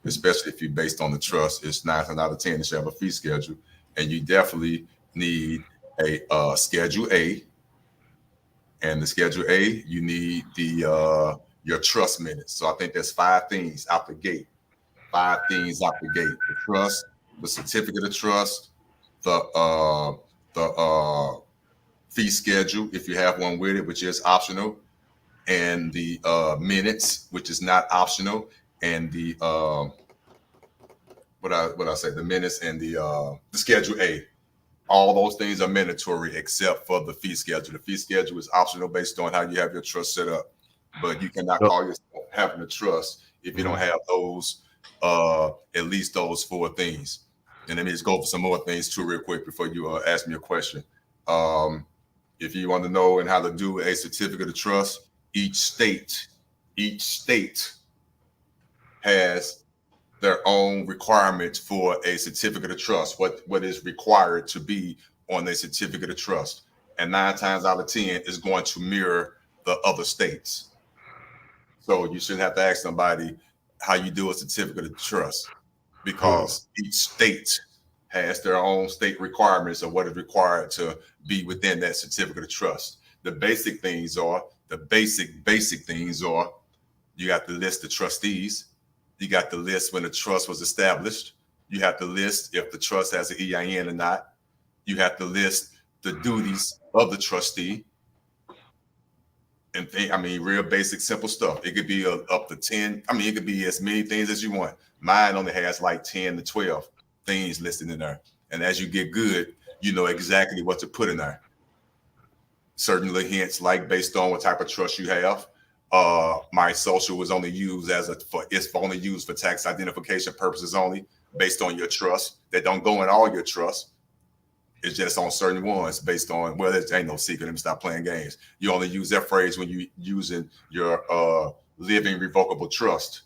especially if you're based on the trust. It's 9 out of 10 that you have a fee schedule, and you definitely need a Schedule A. And the Schedule A, you need the your trust minutes. So I think there's 5 things out the gate. 5 things out the gate: the trust, the certificate of trust, the fee schedule if you have one with it, which is optional, and the minutes, which is not optional, and the what I say, the minutes and the Schedule A. All those things are mandatory except for the fee schedule. The fee schedule is optional based on how you have your trust set up, but you cannot call yourself having a trust if you don't have those at least those 4 things. And let me just go over some more things too real quick before you ask me a question. If you want to know and how to do a certificate of trust, each state has their own requirements for a certificate of trust, what is required to be on a certificate of trust. And 9 times out of 10 is going to mirror the other states. So you shouldn't have to ask somebody how you do a certificate of trust, because each state has their own state requirements of what is required to be within that certificate of trust. The basic things are, basic things are, you have to list the trustees. You got the list when the trust was established. You have to list if the trust has an EIN or not. You have to list the duties of the trustee. And real basic, simple stuff. It could be up to 10. It could be as many things as you want. Mine only has like 10 to 12 things listed in there. And as you get good, you know exactly what to put in there. Certain little hints, like based on what type of trust you have. My social was only used it's only used for tax identification purposes only, based on your trust. That don't go in all your trusts. It's just on certain ones based on, well, there ain't no secret. Let me stop playing games. You only use that phrase when you using your living revocable trust.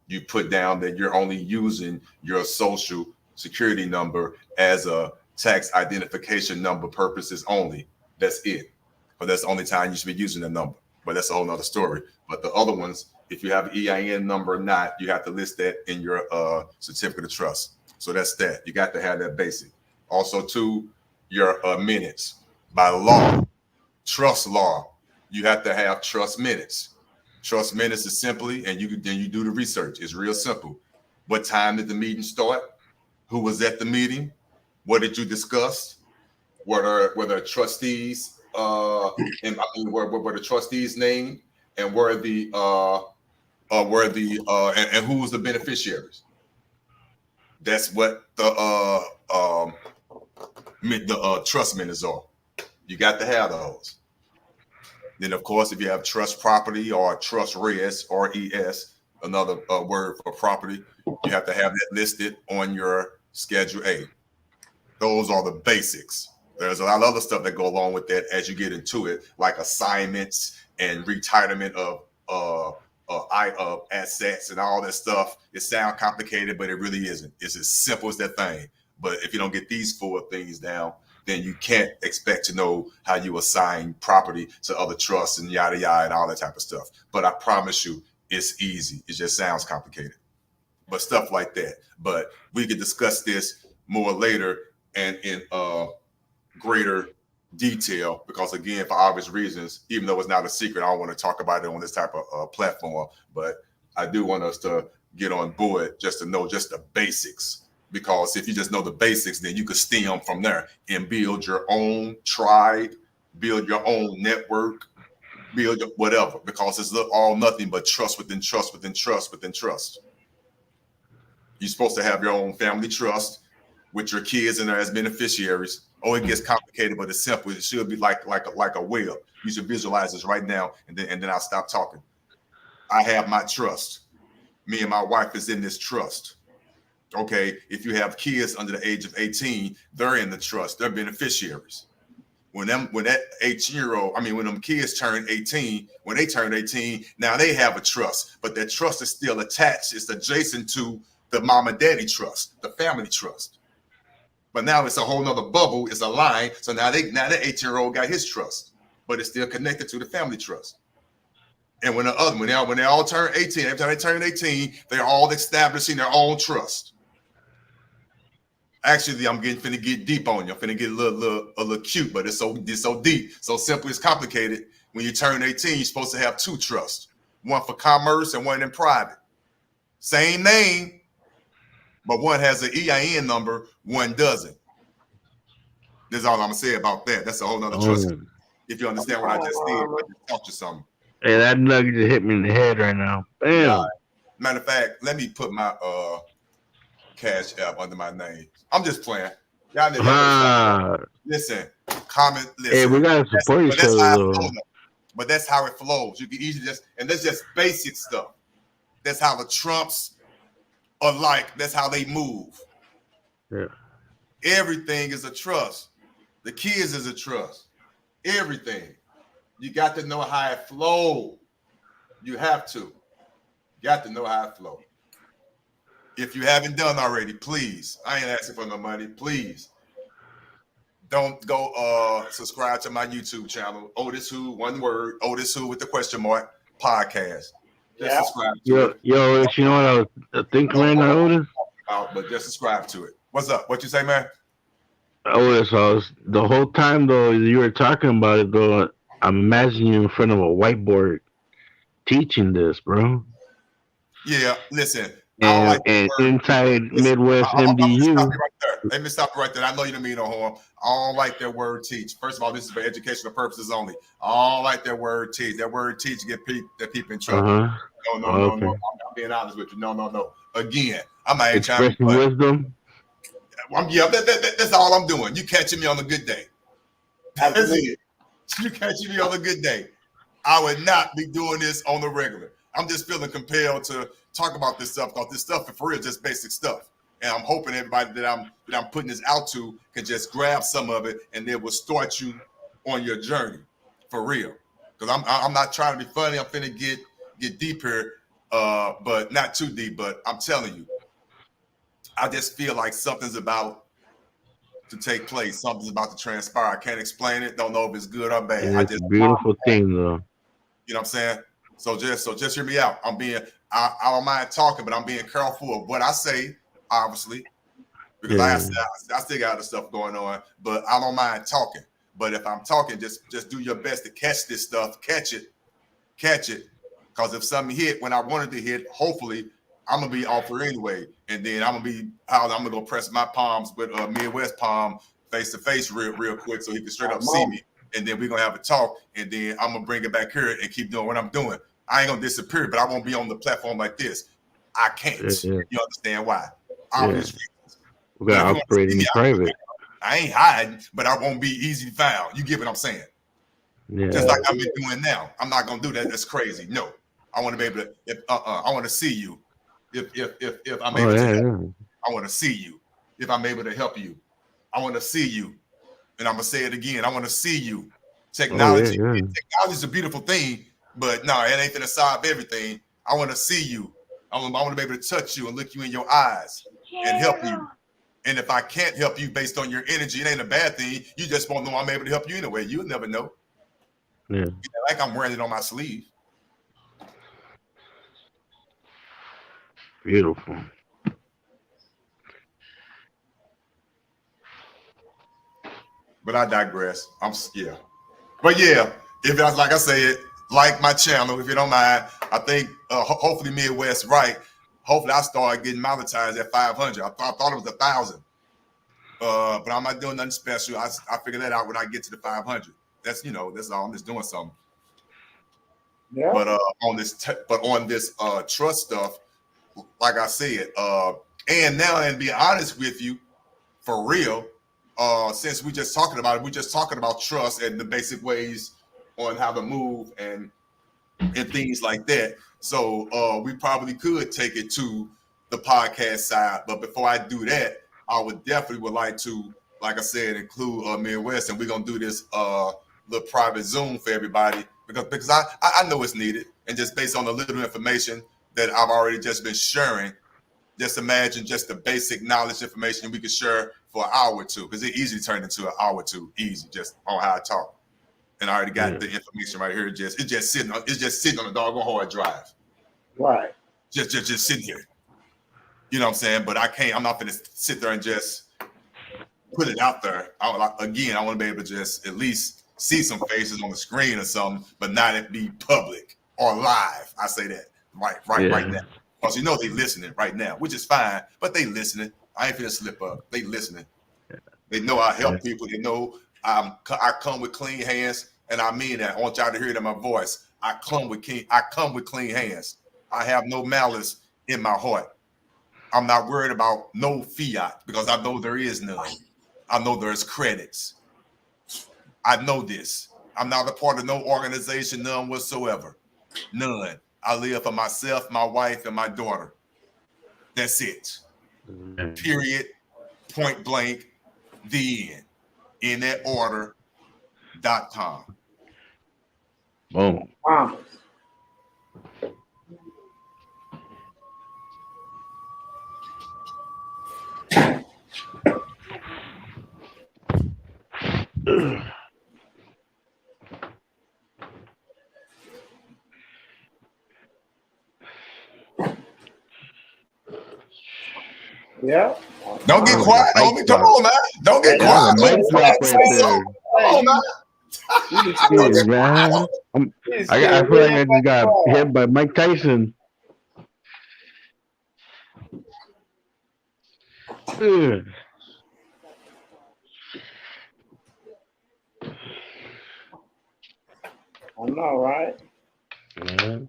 You put down that you're only using your social security number as a tax identification number purposes only. That's it. But that's the only time you should be using the number. But that's a whole nother story. But the other ones, if you have EIN number or not, you have to list that in your certificate of trust. So that's that. You got to have that basic. Also, too, your minutes. By law, trust law, you have to have trust minutes. Trust minutes is simply, and then you do the research. It's real simple. What time did the meeting start? Who was at the meeting? What did you discuss? Were the trustees and were the trustees named, and were the and who was the beneficiaries? That's what the trust minutes are. You got to have those. Then, of course, if you have trust property or trust res, RES, another word for property, you have to have that listed on your Schedule A. Those are the basics. There's a lot of other stuff that go along with that as you get into it, like assignments and retirement of assets and all that stuff. It sounds complicated, but it really isn't. It's as simple as that thing. But if you don't get these 4 things down, then you can't expect to know how you assign property to other trusts and yada yada and all that type of stuff. But I promise you, it's easy. It just sounds complicated. But stuff like that. But we could discuss this more later and in greater detail, because again, for obvious reasons, even though it's not a secret, I don't want to talk about it on this type of platform. But I do want us to get on board just to know just the basics. Because if you just know the basics, then you could stem from there and build your own tribe, build your own network, build your whatever. Because it's all nothing but trust within trust within trust within trust. You're supposed to have your own family trust with your kids in there as beneficiaries. Oh, it gets complicated, but it's simple. It should be like a whale. You should visualize this right now, and then I'll stop talking. I have my trust. Me and my wife is in this trust. Okay, if you have kids under the age of 18, they're in the trust. They're beneficiaries. When them kids turn 18, when they turn 18, now they have a trust, but that trust is still attached. It's adjacent to the mom and daddy trust, the family trust. But now it's a whole nother bubble. It's a line. So now the 18-year-old got his trust, but it's still connected to the family trust. And when they all turn 18, every time they turn 18, they're all establishing their own trust. Actually, I'm finna get deep on you. I'm finna get a little cute, but it's so deep, so simple. It's complicated. When you turn 18, you're supposed to have 2 trusts, one for commerce and one in private. Same name, but one has an EIN number, one doesn't. That's all I'm gonna say about that. That's a whole nother trust. If you understand what I just did, I just taught you something. Hey, that nugget just hit me in the head right now. Bam. Yeah. Matter of fact, let me put my Cash App under my name. I'm just playing. Y'all niggas. Listen, comment. Listen. Hey, we gotta support each other though. But that's how it flows. You can easily and that's just basic stuff. That's how the Trumps are like. That's how they move. Yeah. Everything is a trust. The kids is a trust. Everything. You got to know how it flows. You have to. You got to know how it flows. If you haven't done already, please. I ain't asking for no money. Please. Don't go subscribe to my YouTube channel. Otis Who, one word. Otis Who with the question mark podcast. Just subscribe to it. Yo, you know what I was thinking right now, Otis? But just subscribe to it. What's up? What you say, man? Otis, the whole time though you were talking about it though, I'm imagining you in front of a whiteboard teaching this, bro. Yeah, listen. And inside Midwest MDU. Let me stop you right there. I know you don't mean no harm. I don't like that word teach. First of all, this is for educational purposes only. I don't like that word teach. That word teach get people in trouble. No. I'm being honest with you. No. Again, I'm not expressing wisdom. That's all I'm doing. You catching me on a good day. That's it. You catching me on a good day. I would not be doing this on the regular. I'm just feeling compelled to talk about this stuff because this stuff for real is just basic stuff. And I'm hoping everybody that I'm putting this out to can just grab some of it and it will start you on your journey for real. Because I'm not trying to be funny. I'm finna get deep here, but not too deep. But I'm telling you, I just feel like something's about to take place. Something's about to transpire. I can't explain it. Don't know if it's good or bad. It's a beautiful thing, though. You know what I'm saying? So just hear me out. I don't mind talking, but I'm being careful of what I say, obviously, because I still got other stuff going on. But I don't mind talking. But if I'm talking, just do your best to catch this stuff, catch it. Because if something hit when I wanted to hit, hopefully I'm gonna be off there anyway, and then I'm gonna go press my palms with Midwest palm face to face real quick, so he can straight up see me. And then we're gonna have a talk, and then I'm gonna bring it back here and keep doing what I'm doing. I ain't gonna disappear, but I won't be on the platform like this. I can't. You understand why? Obvious reasons. We gotta operate in private. I ain't hiding, but I won't be easily found. You get what I'm saying? Yeah. Just like I've been doing now. I'm not gonna do that. That's crazy. No, I want to be able to. I want to see you. If I'm able to help, I want to see you. If I'm able to help you, I want to see you. And I'm gonna say it again. I want to see you. Technology is a beautiful thing, but no, it ain't gonna solve everything. I want to see you. I want to be able to touch you and look you in your eyes and help you. And if I can't help you based on your energy, it ain't a bad thing. You just won't know I'm able to help you anyway. You'll never know. Yeah. Like I'm wearing it on my sleeve. Beautiful. But I digress. Yeah. But yeah, if I like I said, like my channel, if you don't mind, I think hopefully Midwest right. Hopefully I start getting monetized at 500. I thought it was 1,000. But I'm not doing nothing special. I figure that out when I get to the 500. That's that's all. I'm just doing something. Yeah. But on this trust stuff, like I said, and now and be honest with you, for real, since we're just talking about trust and the basic ways on how to move and things like that. So we probably could take it to the podcast side. But before I do that, I would like to, like I said, include Midwest, and we're gonna do this little private Zoom for everybody because I know it's needed, and just based on the little information that I've already just been sharing. Just imagine just the basic knowledge information we could share for an hour or two, because it easily turned into an hour or two, easy, just on how I talk. And I already got the information right here. It's just sitting on a doggone hard drive. Right. Just sitting here. You know what I'm saying? But I'm not gonna sit there and just put it out there. I want to be able to just at least see some faces on the screen or something, but not it be public or live. I say that right now. Because they listening right now, which is fine, but they listening. I ain't finna slip up. They listening. They know I help people. They know I come with clean hands, and I mean that. I want y'all to hear it in my voice. I come with clean hands. I have no malice in my heart. I'm not worried about no fiat because I know there is none. I know there's credits. I know this. I'm not a part of no organization, none whatsoever. None. I live for myself, my wife, and my daughter. That's it. Period. Point blank. The end. In that order.com. Boom. Promise. Yeah. Don't get quiet, homie. Come on, man. Don't get quiet. Mic drop right there. Come on, man. Jeez, man. I feel like I just got hit by Mike Tyson. Ugh. I know, right? Man.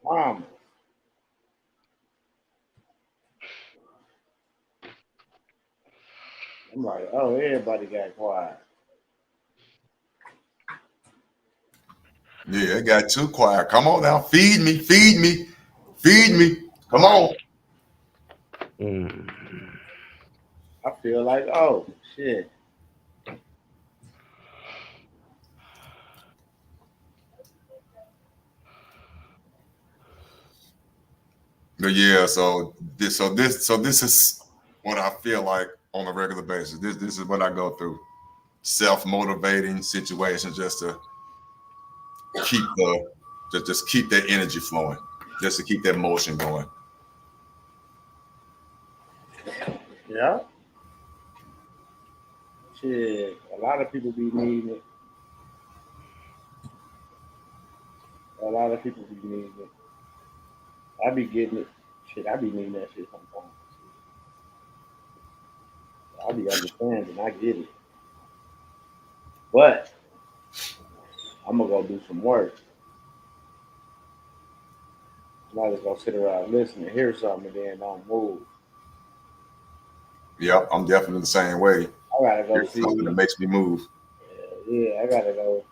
Promise. I'm like, oh, everybody got quiet. Yeah, it got too quiet. Come on now. Feed me. Come on. I feel like, oh, shit. But yeah, so this is what I feel like on a regular basis. This is what I go through. Self-motivating situations just to keep just keep that energy flowing, just to keep that motion going. Yeah. Shit. A lot of people be needing it. I be getting it. Shit, I be needing that shit sometimes. I be understanding. I get it. But I'm gonna go do some work. I just gonna sit around and listen and hear something and then don't move. Yep, I'm definitely the same way. I gotta go Here's something that see. makes me move. Yeah, I gotta go.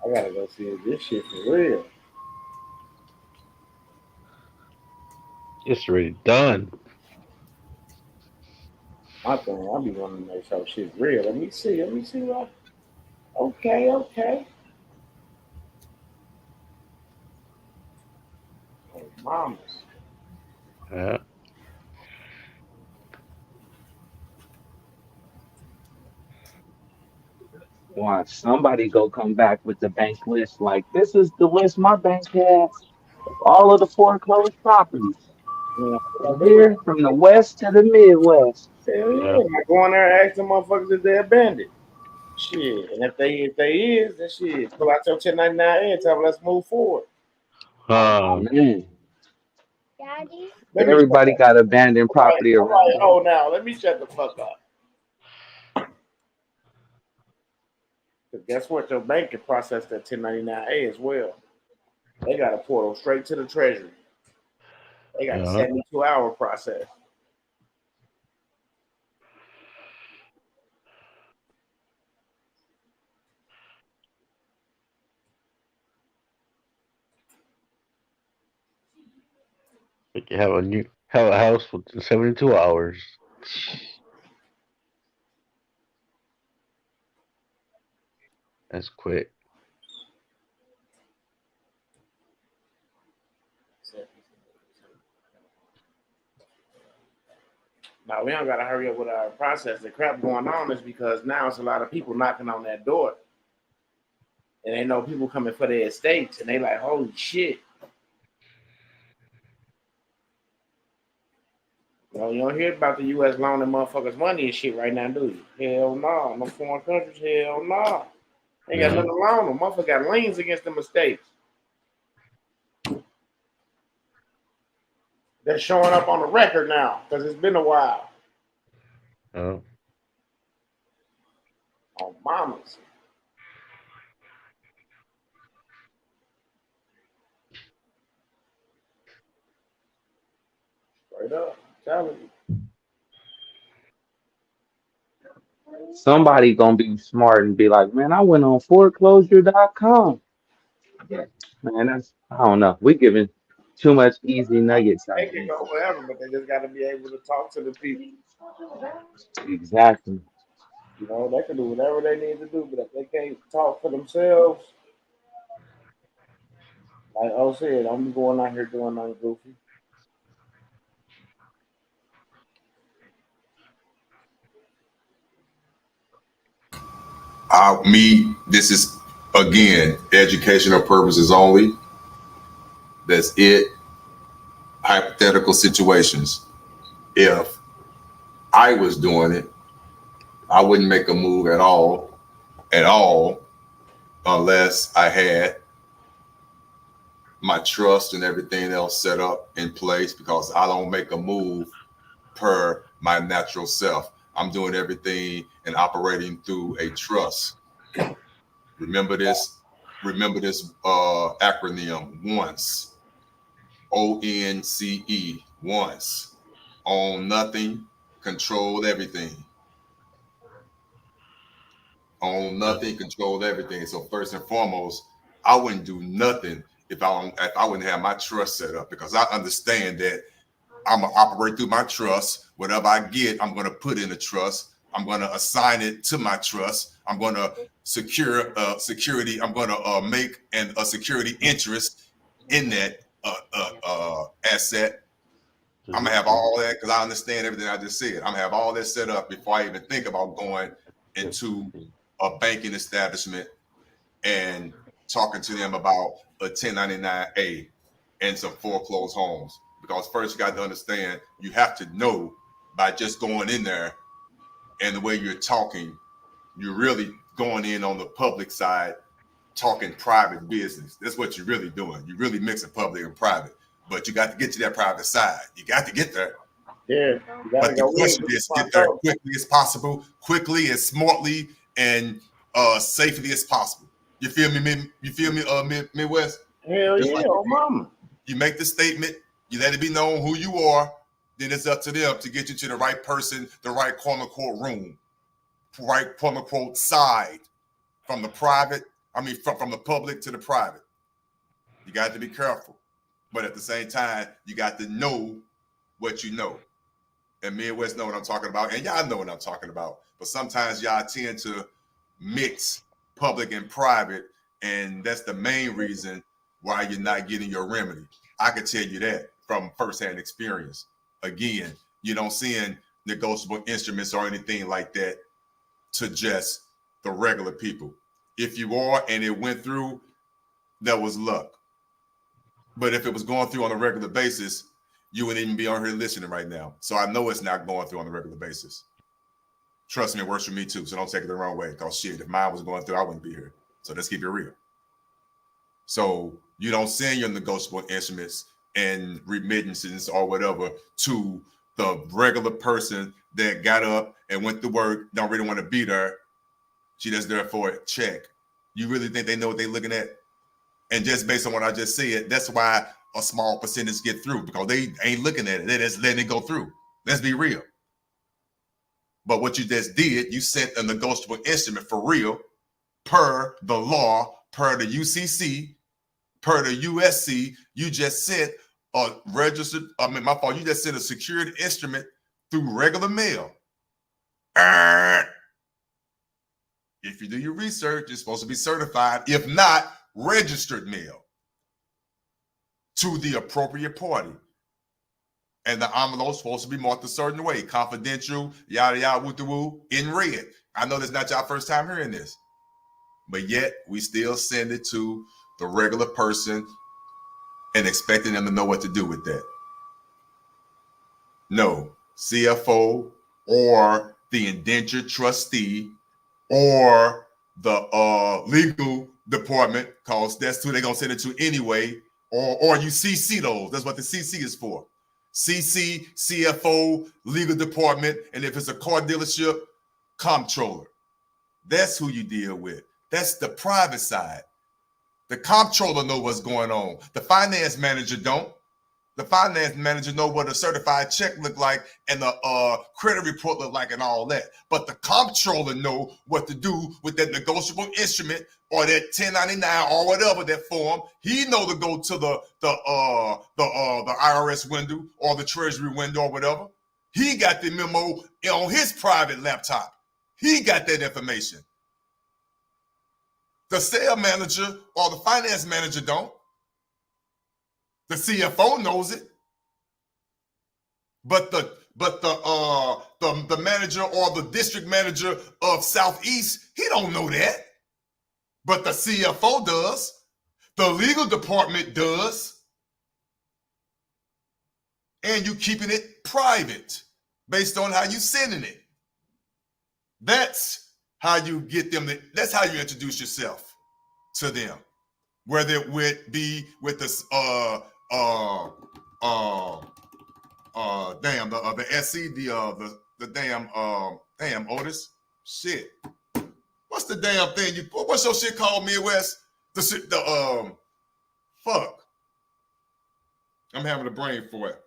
I gotta go see if this shit for real. It's already done. My thing, I be wanting to make sure shit real. Let me see. Let me see what. Okay, okay. Oh, mamas. Yeah. Watch somebody go come back with the bank list. Like, this is the list my bank has of all of the foreclosed properties. You know, From here, from the west to the Midwest. hell Yeah. yeah. I go in there and ask them motherfuckers if they abandoned. Shit. And if they is, then shit. Pull out your 1099 and tell them let's move forward. Oh Uh, man, Let me shut everybody up. got abandoned All right, property all right. around them. Oh, now let me shut the fuck up. 'Cause guess what? Your bank can process that 1099A as well. They got a portal straight to the treasury. They got a yeah. 72-hour process. We can have a house within 72 hours. That's quick. Now we don't gotta hurry up with our process. The crap going on is because now it's a lot of people knocking on that door, and they know people coming for their estates, and they like, holy shit. You don't hear about the U.S. loaning motherfuckers money and shit right now, do you? Hell no. No foreign countries, hell no. Ain't got Yeah. nothing to loan them. Motherfucker got liens against them estates. They're showing up on the record now because it's been a while. Yeah. On mamas. Straight up. I'm telling you. Somebody gonna be smart and be like, man, I went on foreclosure.com. Man, that's I don't know. We giving too much easy nuggets They out can here. go wherever, but they just got to be able to talk to the people. Exactly. They can do whatever they need to do, but if they can't talk for themselves, like O said, I'm going out here doing nothing goofy. This is again educational purposes only. That's it. Hypothetical situations. If I was doing it, I wouldn't make a move at all, unless I had my trust and everything else set up in place, because I don't make a move per my natural self. I'm doing everything and operating through a trust. Remember this. Remember this acronym once. ONCE. Once. Own nothing. Control everything. Own Yeah. nothing. Control everything. So first and foremost, I wouldn't do nothing if I wouldn't have my trust set up, because I understand that I'm gonna operate through my trust. Whatever I get, I'm gonna put in a trust. I'm gonna assign it to my trust. I'm gonna secure security. I'm gonna make a security interest in that asset. I'm gonna have all that because I understand everything I just said. I'm gonna have all that set up before I even think about going into a banking establishment and talking to them about a 1099A and some foreclosed homes. Because first you got to understand, you have to know by just going in there and the way you're talking, you're really going in on the public side, talking private business. That's what you're really doing. You're really mixing public and private. But you got to get to that private side. You got to get there. Yeah, you gotta But the go in. question Get the is, front get there door. quickly as possible, quickly and smartly and safely as possible. You feel me? You feel me? Midwest. Hell Just yeah, like oh mama. You make the statement, you let it be known who you are, then it's up to them to get you to the right person, the right quote unquote room, right quote unquote side, from the private, from the public to the private. You got to be careful. But at the same time, you got to know what you know. And Midwest know what I'm talking about, and y'all know what I'm talking about. But sometimes y'all tend to mix public and private, and that's the main reason why you're not getting your remedy. I can tell you that from firsthand experience. Again, you don't send negotiable instruments or anything like that to just the regular people. If you are and it went through, that was luck. But if it was going through on a regular basis, you wouldn't even be on here listening right now. So I know it's not going through on a regular basis. Trust me, it works for me too. So don't take it the wrong way. Because shit, if mine was going through, I wouldn't be here. So let's keep it real. So you don't send your negotiable instruments and remittances or whatever to the regular person that got up and went to work, don't really want to be there. She just there for a check. You really think they know what they're looking at? And just based on what I just said, that's why a small percentage get through, because they ain't looking at it. They're just letting it go through. Let's be real. But what you just did, you sent a negotiable instrument for real, per the law, per the UCC, per the USC. You just sent a registered, you just sent a secured instrument through regular mail. If you do your research, it's supposed to be certified. If not, registered mail to the appropriate party. And the envelope's supposed to be marked a certain way, confidential, yada, yada, woo-de-woo, in red. I know this is not y'all first time hearing this, but yet we still send it to the regular person and expecting them to know what to do with that. No, CFO or the indentured trustee or the legal department, because that's who they're going to send it to anyway, or you CC those. That's what the CC is for. CC, CFO, legal department, and if it's a car dealership, comptroller. That's who you deal with. That's the private side. The comptroller know what's going on. The finance manager don't. The finance manager know what a certified check look like and the credit report look like and all that. But the comptroller know what to do with that negotiable instrument or that 1099 or whatever that form. He know to go to the IRS window or the Treasury window or whatever. He got the memo on his private laptop. He got that information. The sales manager or the finance manager don't. The CFO knows it, but the manager or the district manager of Southeast, he don't know that. But the CFO does. The legal department does. And you keeping it private based on how you sending it. That's how you get them. That's how you introduce yourself to them. Whether it would be with this the SC, the damn Otis. Shit. What's the damn thing what's your shit called, Midwest? Fuck. I'm having a brain for it.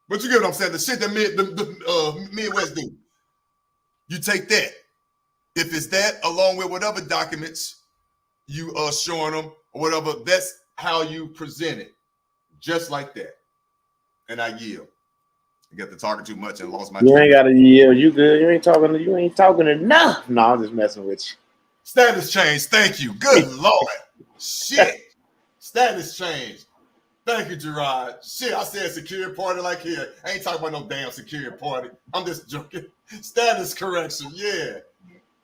But you get what I'm saying? The shit that Midwest do. You take that. If it's that, along with whatever documents you are showing them or whatever, that's how you present it. Just like that. And I yield. I got to talking too much and lost my You ain't got to yield. You good. You ain't talking enough. No, I'm just messing with you. Status change. Thank you. Good Lord. Shit. Status change. Thank you, Gerard. Shit, I said security party like here. I ain't talking about no damn security party. I'm just joking. Status correction. Yeah.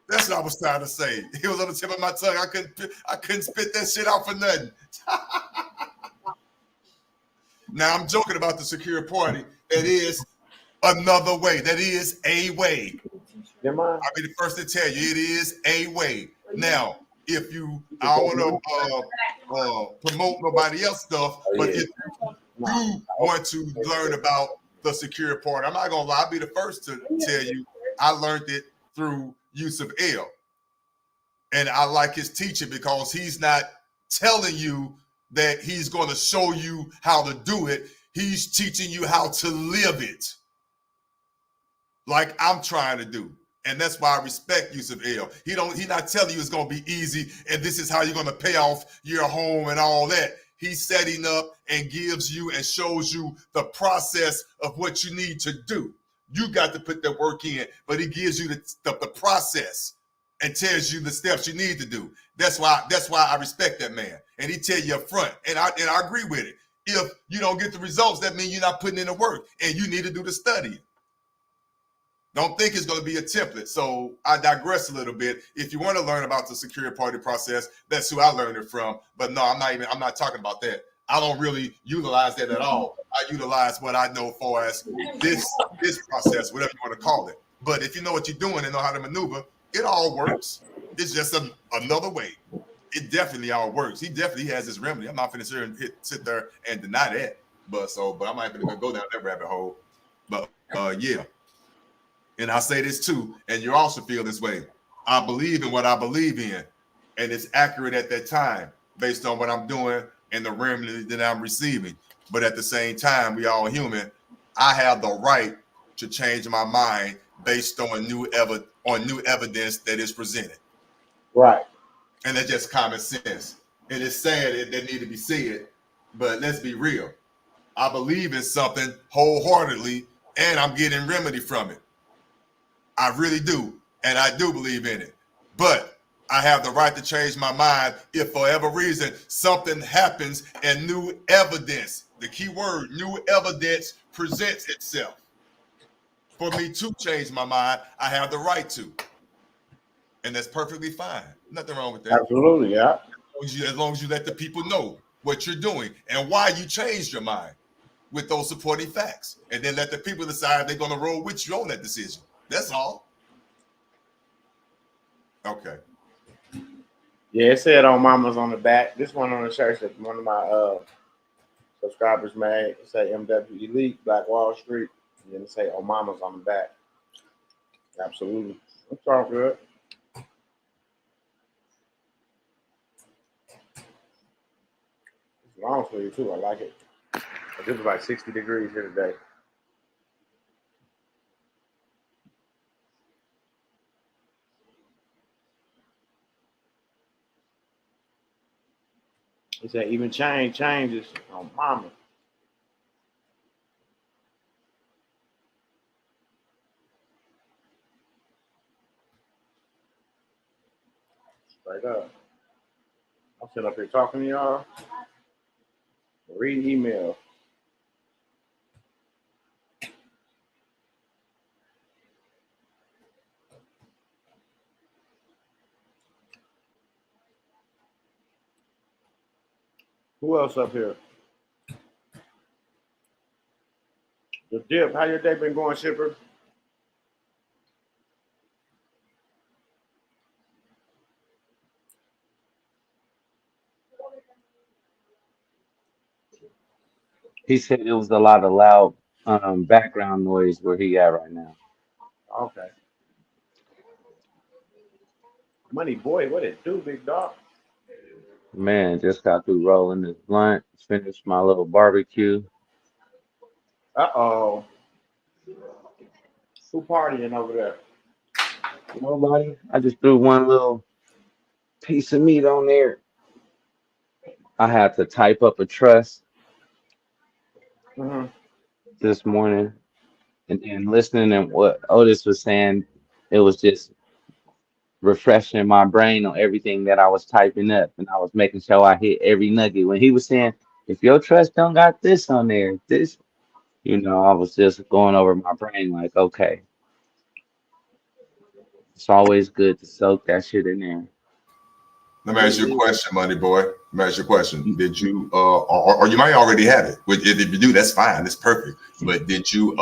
That's what I was trying to say. It was on the tip of my tongue. I couldn't spit that shit out for nothing. Now I'm joking about the secure party. That is another way. That is a way. I'll be the first to tell you it is a way. Now, if you, I don't want to promote nobody else's stuff, but if you want to learn about the secure party, I'm not gonna lie. I'll be the first to tell you I learned it through Yusuf L. And I like his teaching because he's not telling you that he's going to show you how to do it. He's teaching you how to live it, like I'm trying to do. And that's why I respect Yusuf L. He not telling you it's gonna be easy and this is how you're gonna pay off your home and all that. He's setting up and gives you and shows you the process of what you need to do. You got to put that work in, but he gives you the process and tells you the steps you need to do. That's why I respect that man. And he tell you up front, and I agree with it. If you don't get the results, that means you're not putting in the work, and you need to do the studying. Don't think it's going to be a template. So I digress a little bit. If you want to learn about the security party process, that's who I learned it from. But no, I'm not talking about that. I don't really utilize that at all. I utilize what I know for as this process, whatever you want to call it. But if you know what you're doing and know how to maneuver, it all works. It's just another way. It definitely all works. He definitely has his remedy. I'm not finna sit there and deny that. But I'm not even gonna go down that rabbit hole. But yeah. And I say this too, and you also feel this way. I believe in what I believe in, and it's accurate at that time based on what I'm doing and the remedy that I'm receiving. But at the same time, we all human. I have the right to change my mind based on new evidence that is presented. Right. And that's just common sense. And it's sad that need to be said, but let's be real. I believe in something wholeheartedly, and I'm getting remedy from it. I really do, and I do believe in it. But I have the right to change my mind if for whatever reason something happens and new evidence, the key word, new evidence presents itself. For me to change my mind, I have the right to. And that's perfectly fine. Nothing wrong with that. Absolutely, yeah. As long as you let the people know what you're doing and why you changed your mind with those supporting facts. And then let the people decide if they're going to roll with you on that decision. That's all. Okay. Yeah, it said on Mama's on the back. This one on the shirt that one of my subscribers made. It say MW Elite, Black Wall Street. And then it say on Mama's on the back. Absolutely. It's all good. It's long sleeve too. I like it. It was like 60 degrees here today. He said even changes on Mama. Straight up. I'm sitting up here talking to y'all. Reading email. Who else up here? The Dip. How your day been going, Shipper? He said it was a lot of loud background noise where he at right now. Okay. Money boy, what it do, big dog? Man, just got through rolling this blunt, finished my little barbecue. Uh-oh. Who partying over there? Nobody. I just threw one little piece of meat on there. I had to type up a trust Mm-hmm. this morning, and then listening and what Otis was saying, it was just refreshing my brain on everything that I was typing up, and I was making sure I hit every nugget. When he was saying, if your trust don't got this on there, this, I was just going over my brain like, okay, it's always good to soak that shit in there. Let me ask you a question, Money Boy. Let me ask you a question. Did you, or you might already have it. If you do, that's fine. That's perfect. But did you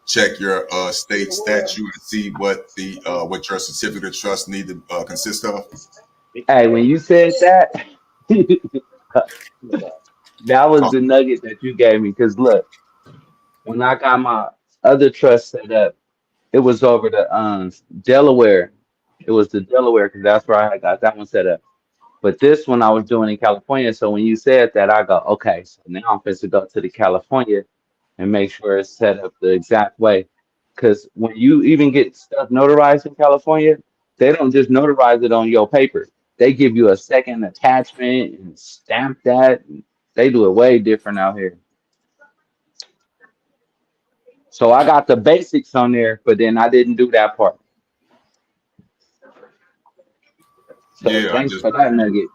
check your state statute and see what your certificate of trust need to consist of? Hey, when you said that, that was the nugget that you gave me. Because look, when I got my other trust set up, it was over the Delaware. It was the Delaware because that's where I got that one set up. But this one I was doing in California. So when you said that, I go, okay, so now I'm supposed to go to the California and make sure it's set up the exact way. Because when you even get stuff notarized in California, they don't just notarize it on your paper. They give you a second attachment and stamp that. They do it way different out here. So I got the basics on there, but then I didn't do that part. So Yeah, I thanks just for that nugget.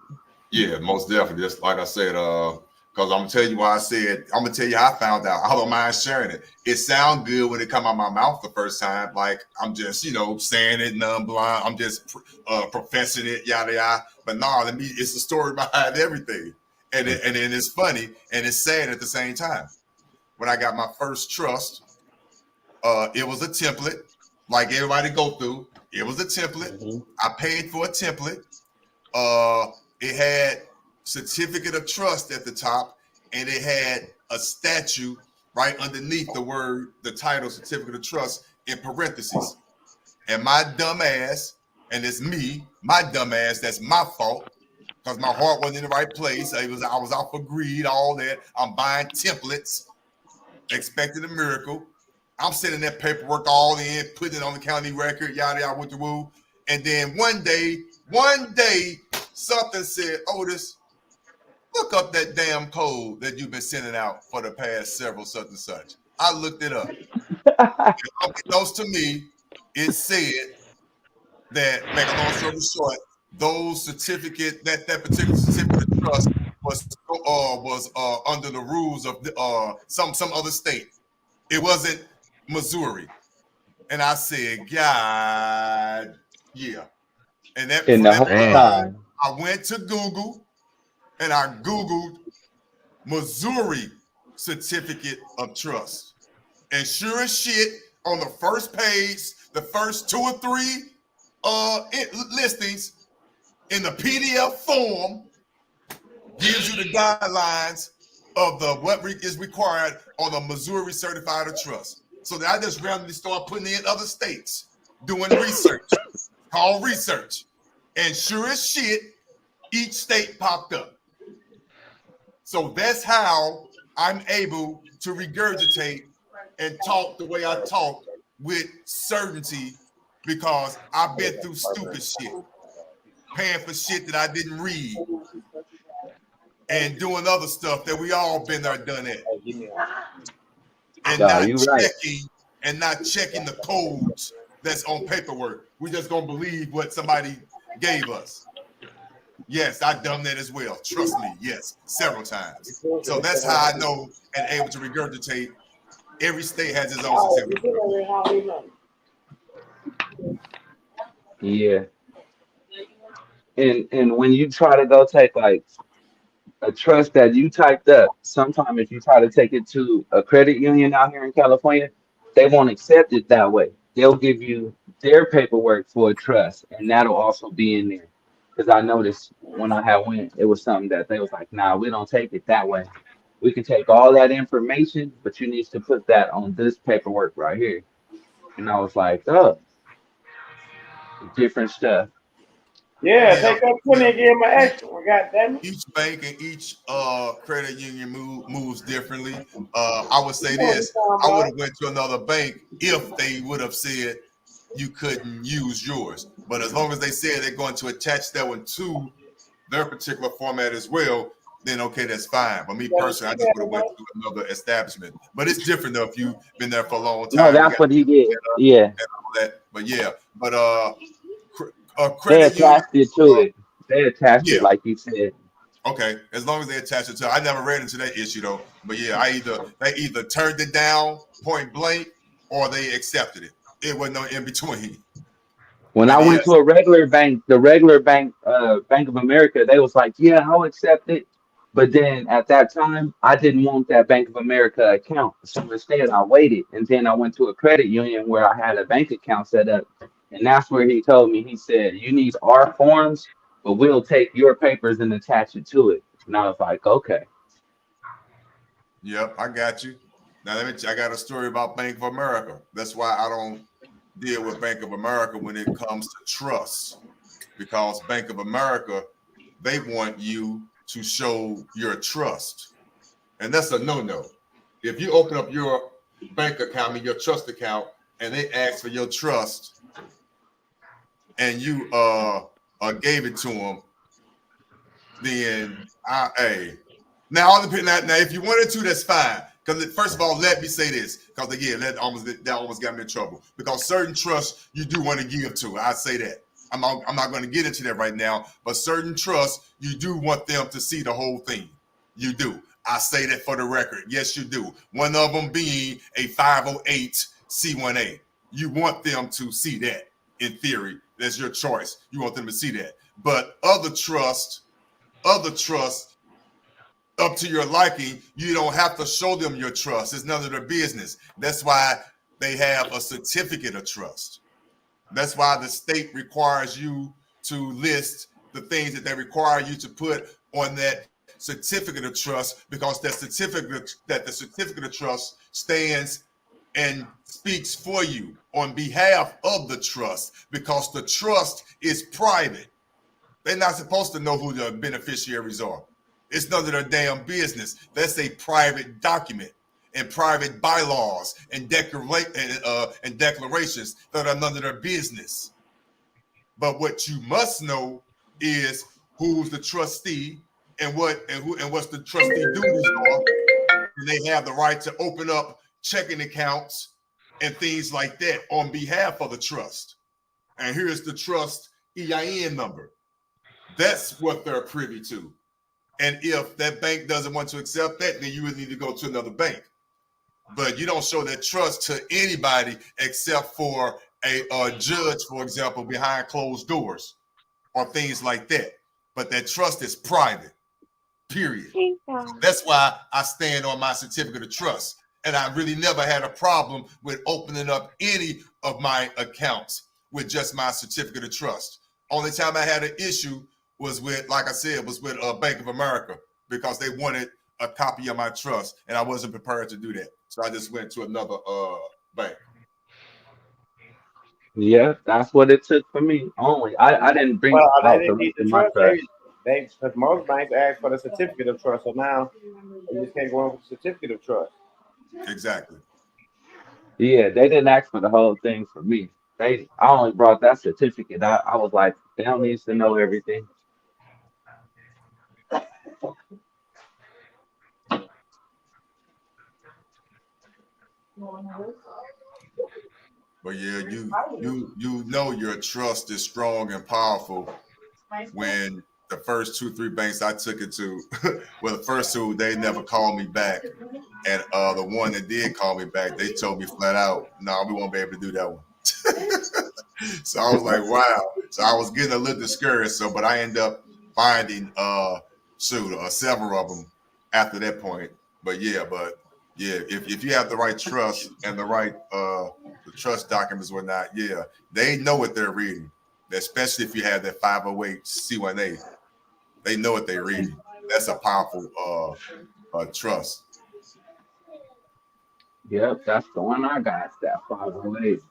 yeah, most definitely. Just like I said, because I'm gonna tell you why I said I'm gonna tell you how I found out. I don't mind sharing it. It sounds good when it come out my mouth the first time, like I'm just saying it non-blind. I'm just professing it, yada yada. But no, let me. It's the story behind everything, and then it's funny and it's sad at the same time. When I got my first trust, it was a template, like everybody go through. It was a template. Mhm. I paid for a template. It had certificate of trust at the top, and it had a statue right underneath the title certificate of trust in parentheses. And my dumb ass, and it's me, my dumb ass, that's my fault, because my heart wasn't in the right place. I was out for greed, all that. I'm buying templates, expecting a miracle. I'm sending that paperwork all in, putting it on the county record, yada yada with the woo. And then one day, something said, Otis, look up that damn code that you've been sending out for the past several such and such. I looked it up. Unbeknownst to me, it said that, make a long story short, those that particular certificate of trust was under the rules of some other state. It wasn't Missouri. And I said, God, yeah. And that In from the that whole point Damn. on, time. I went to Google and I Googled Missouri certificate of trust. And sure as shit, on the first page, the first 2 or 3 listings in the PDF form gives you the guidelines of what is required on a Missouri certified of trust. So that I just randomly start putting in other states, doing research, called research. And sure as shit, each state popped up. So that's how I'm able to regurgitate and talk the way I talk with certainty, because I've been through stupid shit, paying for shit that I didn't read, and doing other stuff that we all been there, done it, and Yeah, you right. not checking the codes that's on paperwork. We just gonna believe what somebody gave us. Yes, I've done that as well. Trust me, yes, several times. So that's how I know and able to regurgitate. Every state has its own certificate. Yeah. And when you try to go take like a trust that you typed up, sometime if you try to take it to a credit union out here in California, they won't accept it that way. They'll give you their paperwork for a trust, and that'll also be in there. Because I noticed when I had went, it was something that they was like, nah, we don't take it that way. We can take all that information, but you need to put that on this paperwork right here. And I was like, oh, different stuff. Yeah, Yeah, take that 20 and give him an extra one. God damn it. each bank and each credit union moves differently. I would say this: I would have went to another bank if they would have said you couldn't use yours. But as long as they said they're going to attach that one to their particular format as well, then okay, that's fine. But me personally, I just would have went to another establishment. But it's different though if you've been there for a long No, time. You that's got what he did. Yeah, and all that. But yeah, but they credit union, attached it to it. They attached yeah. it like you said. Okay, as long as they attach it to, I never read into that issue though. But yeah, they either turned it down point blank or they accepted it. It wasn't no in between. When I But went yes, to a regular bank, the regular bank, Bank of America, they was like, "Yeah, I'll accept it." But then at that time, I didn't want that Bank of America account, so instead I waited, and then I went to a credit union where I had a bank account set up, and that's where he told me. He said, "You need our forms, but we'll take your papers and attach it to it." And I was like, "Okay." yep, I got you. Now I got a story about Bank of America. That's why I don't deal with Bank of America when it comes to trust, because Bank of America they want you to show your trust. And that's a no-no. If you open up your bank account, I mean your trust account, and they ask for your trust, and you gave it to them, then hey. Now all depends. Now, if you wanted to, that's fine. Because first of all, let me say this, because again, that almost got me in trouble. Because certain trusts you do want to give to. I say that. I'm not going to get into that right now, but certain trusts you do want them to see the whole thing. You do. I say that for the record. Yes, you do. One of them being a 508c1a. You want them to see that. In theory, that's your choice. You want them to see that. But other trusts up to your liking, you don't have to show them your trust. It's none of their business. That's why they have a certificate of trust. That's why the state requires you to list the things that they require you to put on that certificate of trust, because the certificate of trust stands and speaks for you on behalf of the trust, because the trust is private. They're not supposed to know who the beneficiaries are. It's none of their damn business. That's a private document, and private bylaws and declarations that are none of their business. But what you must know is who's the trustee and what's the trustee duties are. And they have the right to open up checking accounts and things like that on behalf of the trust. And here's the trust EIN number. That's what they're privy to. And if that bank doesn't want to accept that, then you would need to go to another bank. But you don't show that trust to anybody except for a judge, for example, behind closed doors or things like that. But that trust is private, period. That's why I stand on my certificate of trust. And I really never had a problem with opening up any of my accounts with just my certificate of trust. Only time I had an issue was with, like I said, was with Bank of America, because they wanted a copy of my trust, and I wasn't prepared to do that. So I just went to another bank. Yeah, that's what it took for me. Only I didn't bring Well, they out the didn't rest need the of my trust. trust. They because most banks ask for the certificate of trust. So now you just can't go in with the certificate of trust. Exactly. Yeah, they didn't ask for the whole thing for me. I only brought that certificate. I was like, they don't need to know everything. But yeah, you know your trust is strong and powerful when the first 2, 3 banks I took it to, well, the first two, they never called me back. And the one that did call me back, they told me flat out, no, we won't be able to do that one. So I was like, wow. So I was getting a little discouraged. So, but I ended up finding several of them after that point. But yeah, if you have the right trust and the right the trust documents or not, yeah, they know what they're reading. Especially if you have that 508c1a, they know what they're reading. That's a powerful trust. Yep, that's the one I got. That 508.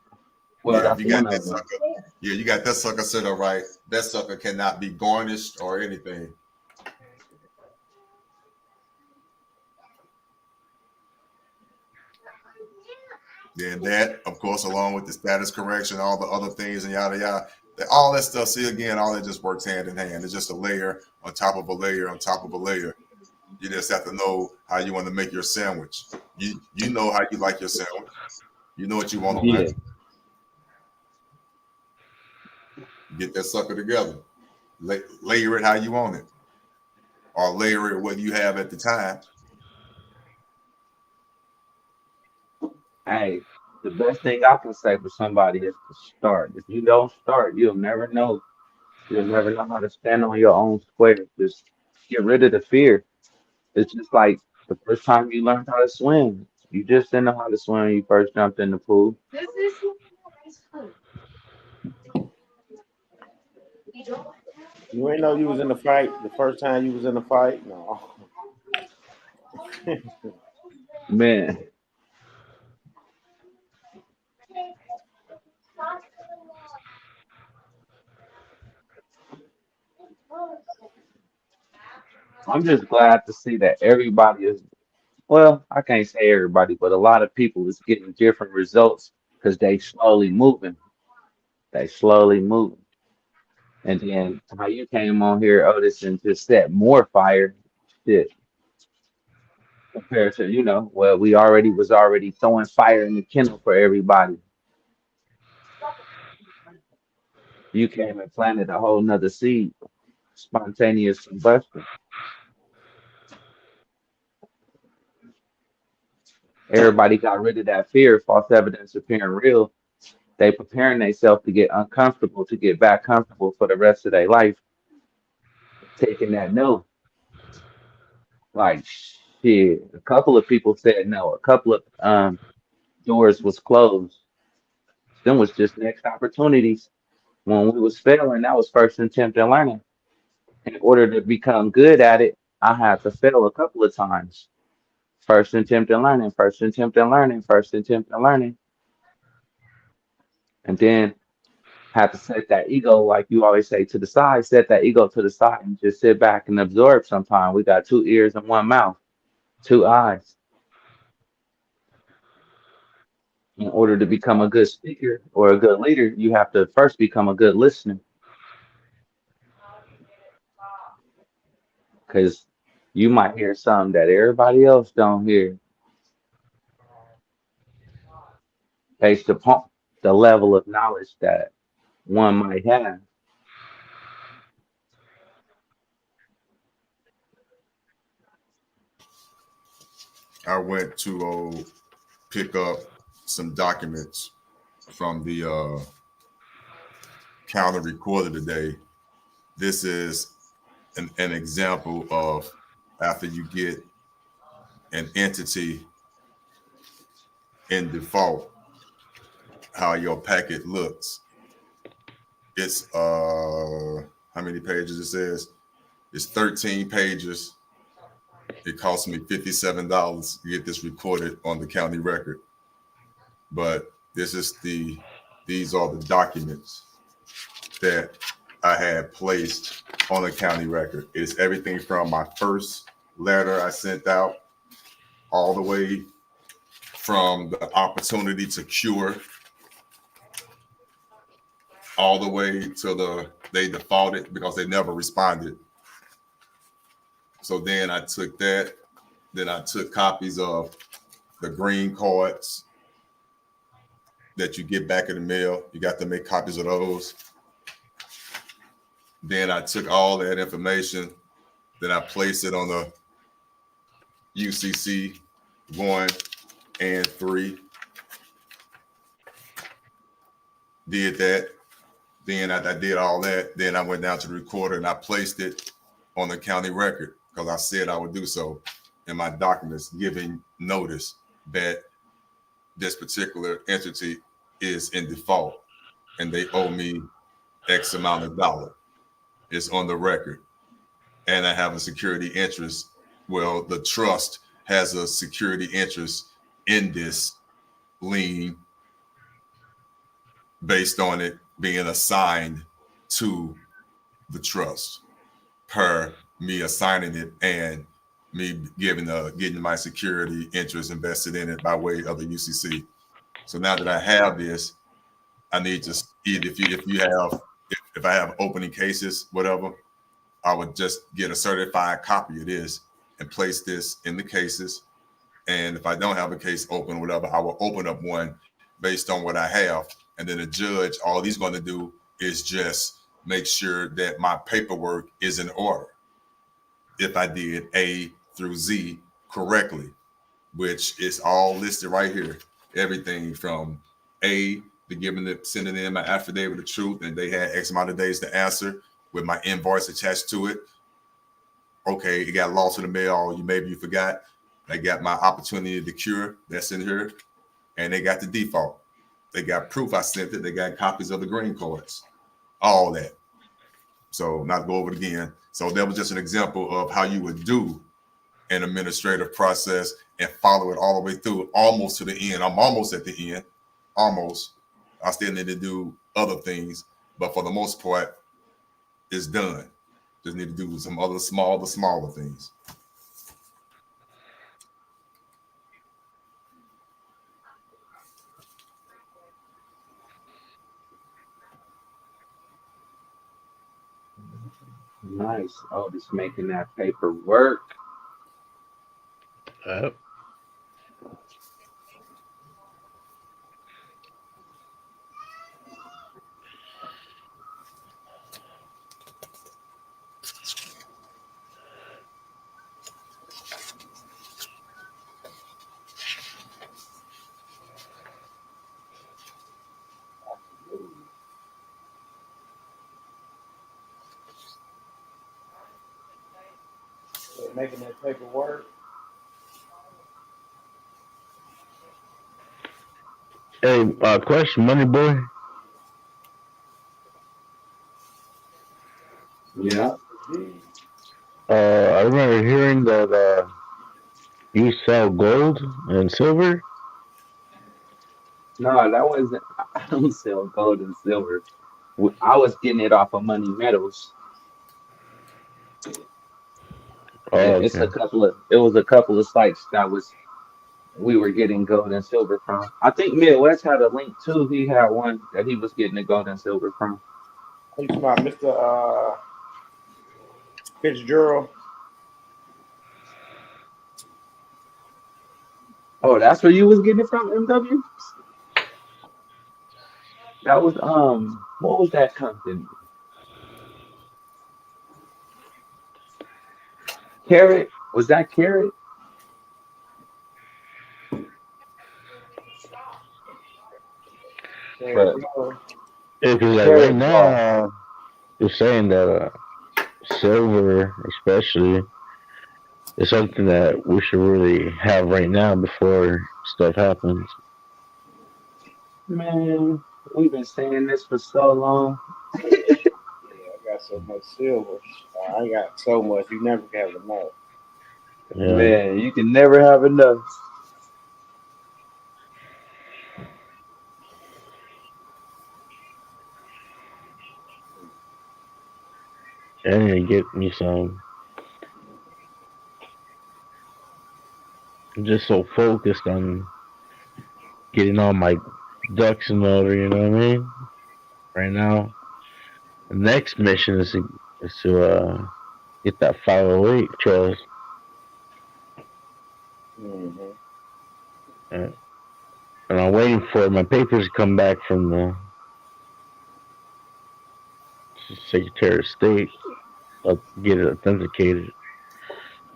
Well, Yeah, if that's you got one that of them. sucker, yeah, you got that sucker set up right. That sucker cannot be garnished or anything. Then that, of course, along with the status correction, all the other things and yada yada, all that stuff. See, again, all that just works hand in hand. It's just a layer on top of a layer on top of a layer. You just have to know how you want to make your sandwich. You know how you like your sandwich. You know what you want on Yeah, that. Get that sucker together. Layer it how you want it, or layer it what you have at the time. hey, the best thing I can say for somebody is to start. If you don't start, you'll never know. You'll never know how to stand on your own square. Just get rid of the fear. It's just like the first time you learned how to swim. You just didn't know how to swim when you first jumped in the pool. You ain't know you was in the fight the first time you was in the fight. No. Man, I'm just glad to see that everybody is, well, I can't say everybody, but a lot of people is getting different results because they slowly moving. They slowly moving. And then how you came on here, Otis, and just set more fire shit compared to, well, we already was already throwing fire in the kennel for everybody. You came and planted a whole nother seed, spontaneous combustion. Everybody got rid of that fear, false evidence appearing real. They preparing themselves to get uncomfortable, to get back comfortable for the rest of their life, taking that no. Like shit. A couple of people said no. A couple of doors was closed. Then was just next opportunities. When we was failing, that was first attempt at learning. In order to become good at it, I had to fail a couple of times. First attempt at learning, first attempt at learning, first attempt at learning. And then had to set that ego, like you always say, to the side, set that ego to the side and just sit back and absorb sometime. We got two ears and one mouth, two eyes. In order to become a good speaker or a good leader, you have to first become a good listener. Because you might hear something that everybody else don't hear based upon the level of knowledge that one might have. I went to pick up some documents from the counter recorder today. This is an example of after you get an entity in default, how your packet looks. It's how many pages it says? It's 13 pages. It cost me $57 to get this recorded on the county record. But these are the documents that I had placed on the county record. It's everything from my first letter I sent out all the way from the opportunity to cure all the way to they defaulted because they never responded. So then I took that. Then I took copies of the green cards that you get back in the mail. You got to make copies of those. Then I took all that information. Then I placed it on the UCC 1 and 3. Did that. Then I did all that. Then I went down to the recorder and I placed it on the county record because I said I would do so in my documents, giving notice that this particular entity is in default and they owe me X amount of dollar. It's on the record. And I have a security interest. Well, the trust has a security interest in this lien based on it being assigned to the trust per me assigning it and me getting my security interest invested in it by way of the UCC. So now that I have this, I need to either if I have opening cases, whatever, I would just get a certified copy of this and place this in the cases. And if I don't have a case open, whatever, I will open up one based on what I have. And then the judge, all he's going to do is just make sure that my paperwork is in order. If I did A through Z correctly, which is all listed right here. Everything from A to sending in my affidavit of truth, and they had X amount of days to answer with my invoice attached to it. Okay, it got lost in the mail, or maybe you forgot. They got my opportunity to cure, that's in here, and they got the default. They got proof I sent it. They got copies of the green cards, all that. So not to go over it again. So that was just an example of how you would do an administrative process and follow it all the way through, almost to the end. I'm almost at the end, almost. I still need to do other things, but for the most part, it's done. Just need to do some other smaller things. Nice. Oh, just making that paper work. Yep. Making that paperwork. Hey, question, Money Boy. Yeah. I remember hearing that you sell gold and silver. No, that wasn't. I don't sell gold and silver. I was getting it off of Money Metals. Oh, Yeah, it's okay. a couple of. It was a couple of sites that we were getting gold and silver from. I think Midwest had a link too. He had one that he was getting the gold and silver from. You talking about Mr. Fitzgerald? Oh, that's where you was getting it from, MW? That was what was that company? Carrot? Was that Carrot? But Because like right Carrot now, Gold. you're saying that silver, especially, is something that we should really have right now before stuff happens. Man, we've been saying this for so long. Yeah, I got so much silver. I ain't got so much. You never can have enough. Yeah, Man, you can never have enough. I need to get me some. I'm just so focused on getting all my ducks in order. You know what I mean? Right now, the next mission is to get that 508 trust. Mm-hmm. Uh, and I'm waiting for my papers to come back from the Secretary of State. I'll get it authenticated.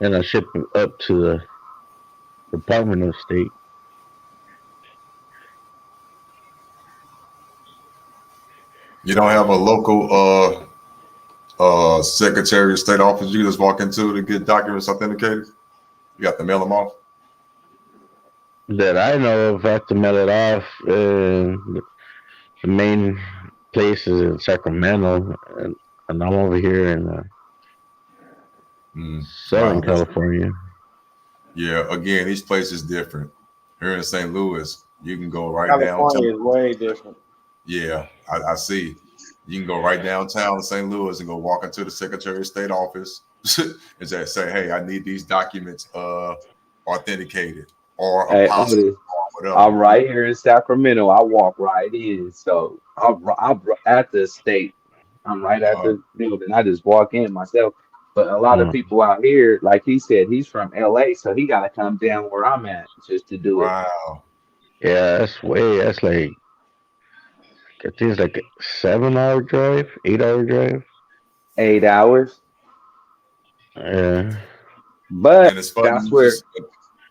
And I ship it up to the Department of State. You don't have a local Secretary of State office you just walk into to get documents authenticated. You got to mail them off. That I know of, I have to mail it off. The main place is in Sacramento, and I'm over here in Southern Wow. California. Yeah. Again, each place is different. Here in St. Louis, you can go right downtown. California is way different. Yeah, I see. You can go right downtown to St. Louis and go walk into the Secretary of State office and just say, "Hey, I need these documents authenticated or Hey, apostille Otis, or I'm whatever." right here in Sacramento. I walk right in, so I'm at the state. I'm right at Uh, the building. I just walk in myself. But a lot of Mm. people out here, like he said, he's from LA, so he got to come down where I'm at just to do it. wow. Yeah, that's like, I think it's like a 7 hour drive, 8 hour drive. 8 hours. Yeah. And But it's funny. that's You where just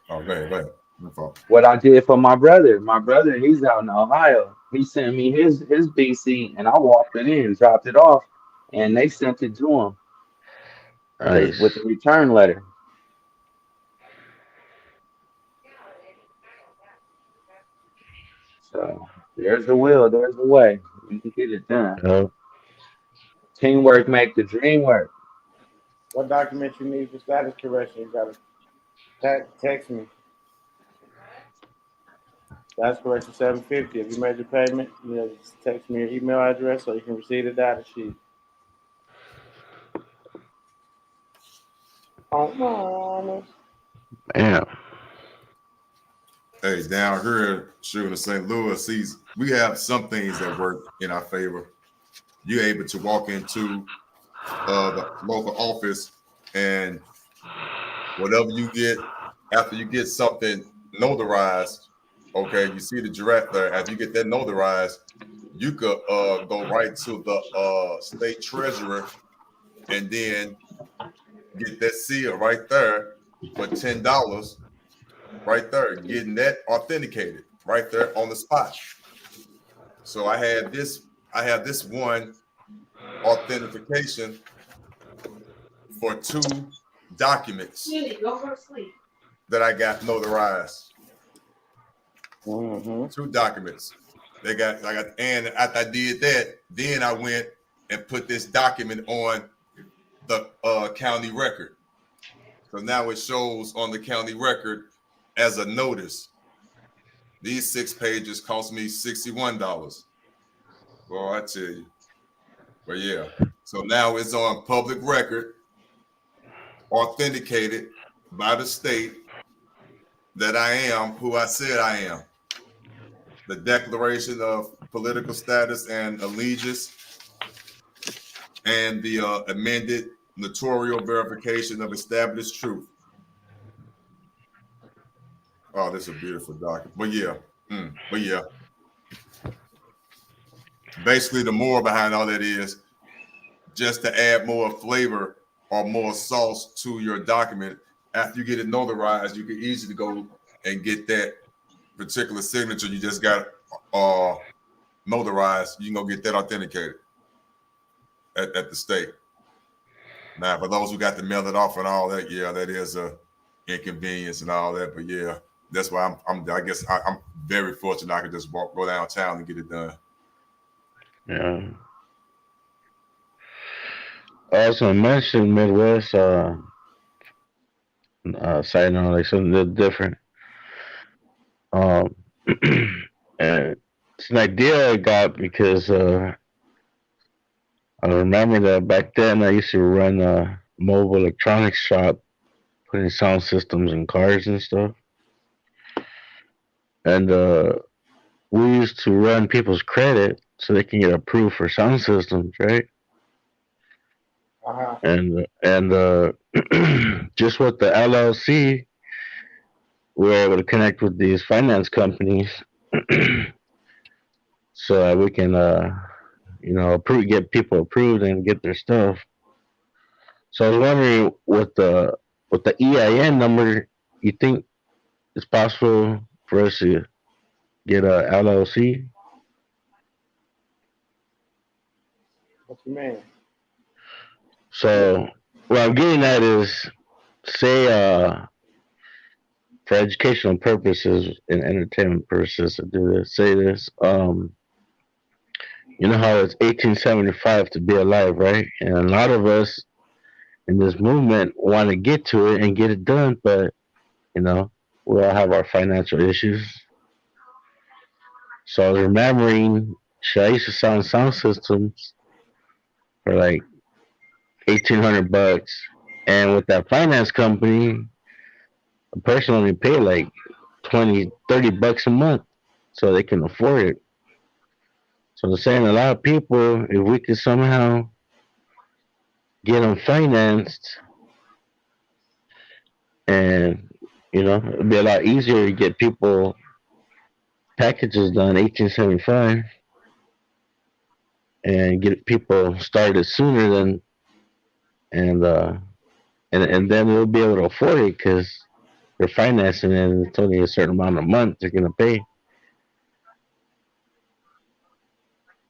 go ahead, go ahead. No fault. what I did for my brother. My brother, he's out in Ohio. He sent me his BC, and I walked it in, dropped it off, and they sent it to him with Nice. the return letter. So there's the will, there's the way. You can get it done. Uh, Teamwork make the dream work. What document you need for status correction? You gotta text me. Status correction 750. If you made the payment, just text me your email address so you can receive the data sheet. Oh, no. Damn. Hey, down here, shooting in St. Louis, we have some things that work in our favor. You're able to walk into the local office and whatever you get after you get something notarized, okay, you see the giraffe there. After you get that notarized, you could go right to the state treasurer and then get that seal right there for $10 right there, getting that authenticated right there on the spot. So I have this one authentication for 2 documents that I got notarized. Mm-hmm. 2 documents. And after I did that, then I went and put this document on the county record. So now it shows on the county record as a notice. These 6 pages cost me $61. Well, I tell you. But yeah. So now it's on public record, authenticated by the state that I am who I said I am. The Declaration of Political Status and Allegiance, and the amended notarial verification of established truth. Oh, this is a beautiful document. But yeah, basically the moral behind all that is just to add more flavor or more sauce to your document. After you get it notarized, you can easily go and get that particular signature you just got notarized. You can go get that authenticated at the state. Now, for those who got to mail it off and all that, yeah, that is a inconvenience and all that. But yeah, that's why I'm very fortunate I could just go downtown and get it done. Yeah. As I mentioned, Midwest, side note, like something that's different. Um, and it's an idea I got because I remember that back then I used to run a mobile electronics shop, putting sound systems in cars and stuff. And we used to run people's credit so they can get approved for sound systems, right? Uh-huh. And just with the LLC, we were able to connect with these finance companies so that we can, get people approved and get their stuff. So I was wondering, with the EIN number, you think it's possible for us to get a LLC? What you mean? So what I'm getting at is, say, for educational purposes and entertainment purposes to do this, say this, you know how it's 1875 to be alive, right? And a lot of us in this movement want to get to it and get it done, but you know, we all have our financial issues. So I was remembering, should I used to sell sound systems for like $1,800, and with that finance company, a person only pay like 20, $30 a month, so they can afford it. So I'm saying a lot of people, if we could somehow get them financed, and it'd be a lot easier to get people packages done 1875 and get people started sooner than and and then we'll be able to afford it because they're financing it and it's only a certain amount of month they're gonna pay.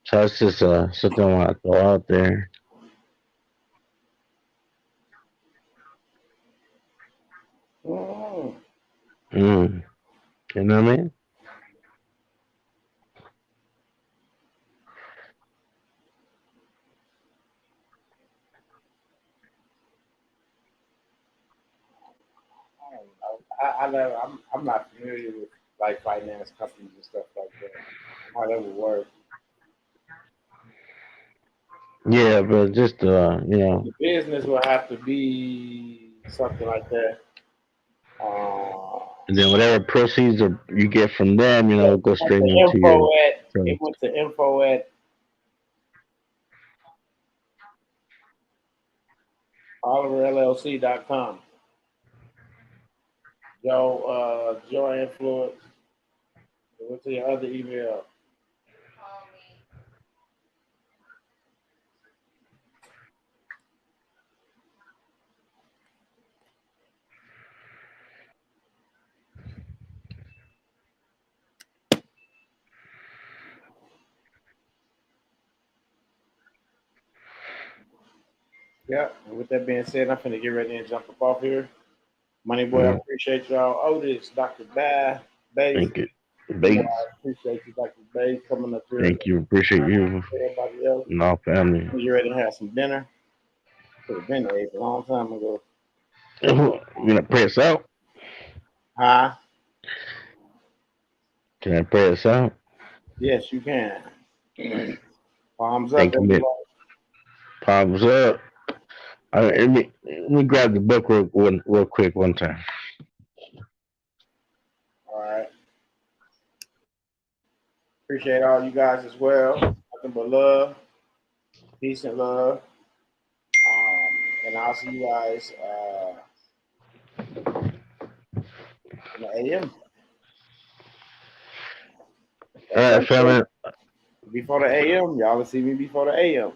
So that's just something I want to throw out there. Mm. Mm. You know what I mean? I'm not familiar with like finance companies and stuff like that. How that would work. Yeah, but just The business will have to be something like that. And then whatever proceeds or you get from them, Yeah, go it went straight to into your info at it trust. went to info at OliverLLC.com. Joe Influence. It went to your other email. Yeah. And with that being said, I'm finna get ready and jump up off here. Money boy, I Mhm. appreciate y'all. Otis, Dr. Bass. Thank you. You know, Bates. I appreciate you, Dr. Bass, coming up here. Thank you. Appreciate you Everybody else. and all family. You ready to have some dinner? Could have been ate a long time ago. You gonna pray us out? Huh? Can I pray us out? Yes, you can. Palms up, Thank you, Mitt. everybody. Palms up. Let me grab the book real quick one time. All right. Appreciate all you guys as well. Nothing but love, peace, and love. And I'll see you guys in the AM. All That's right, Thursday. family. Before the AM, y'all will see me before the AM.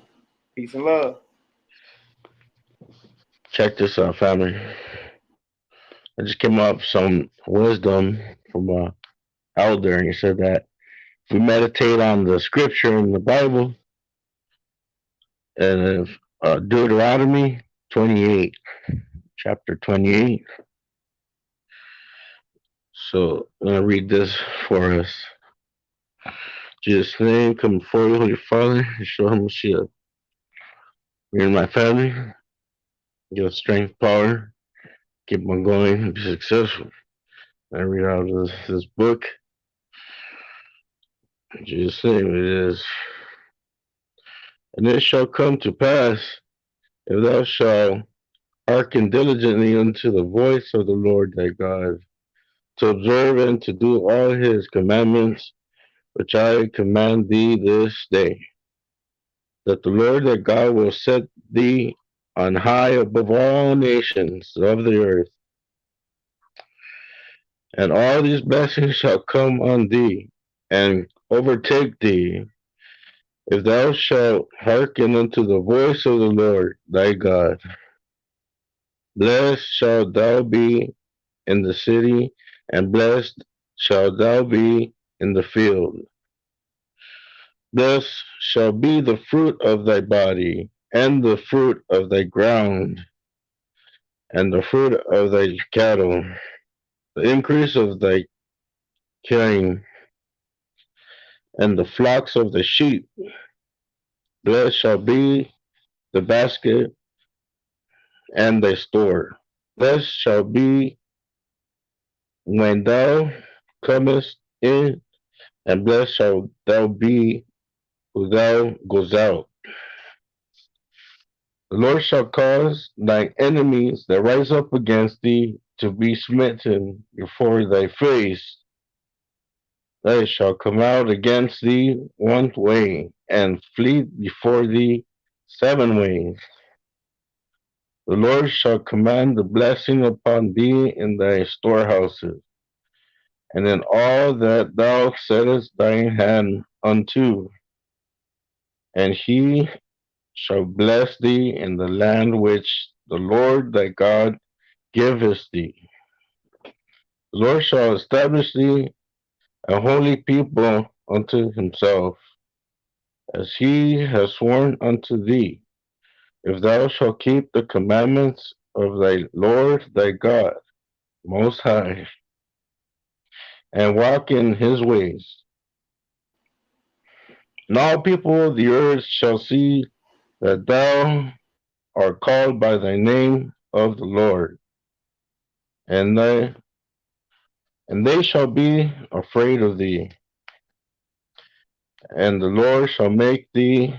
Peace and love. Check this out, family. I just came up with some wisdom from a elder, and he said that if we meditate on the scripture in the Bible and if, Deuteronomy 28, chapter 28. So I'm gonna read this for us. Jesus' name, come before you, Holy Father, and show him Mashiach. Me and my family, give us strength, power, keep on going, and be successful. I read out of this book. In Jesus' name it is. And it shall come to pass, if thou shalt hearken diligently unto the voice of the Lord thy God, to observe and to do all his commandments, which I command thee this day, that the Lord thy God will set thee on high above all nations of the earth, and all these blessings shall come on thee and overtake thee, if thou shalt hearken unto the voice of the Lord thy God. Blessed shalt thou be in the city, and blessed shalt thou be in the field. Blessed shall be the fruit of thy body, and the fruit of thy ground, and the fruit of thy cattle, the increase of thy kine, and the flocks of the sheep. Blessed shall be the basket and thy store. Blessed shall be when thou comest in, and blessed shall thou be who thou goes out. The Lord shall cause thine enemies that rise up against thee to be smitten before thy face. They shall come out against thee one way, and flee before thee seven ways. The Lord shall command the blessing upon thee in thy storehouses, and in all that thou settest thine hand unto. And he shall bless thee in the land which the Lord thy God giveth thee. The Lord shall establish thee a holy people unto himself, as he has sworn unto thee, if thou shalt keep the commandments of thy Lord thy God most high, and walk in his ways. And all people of the earth shall see that thou art called by thy name of the Lord, and they shall be afraid of thee, and the Lord shall make thee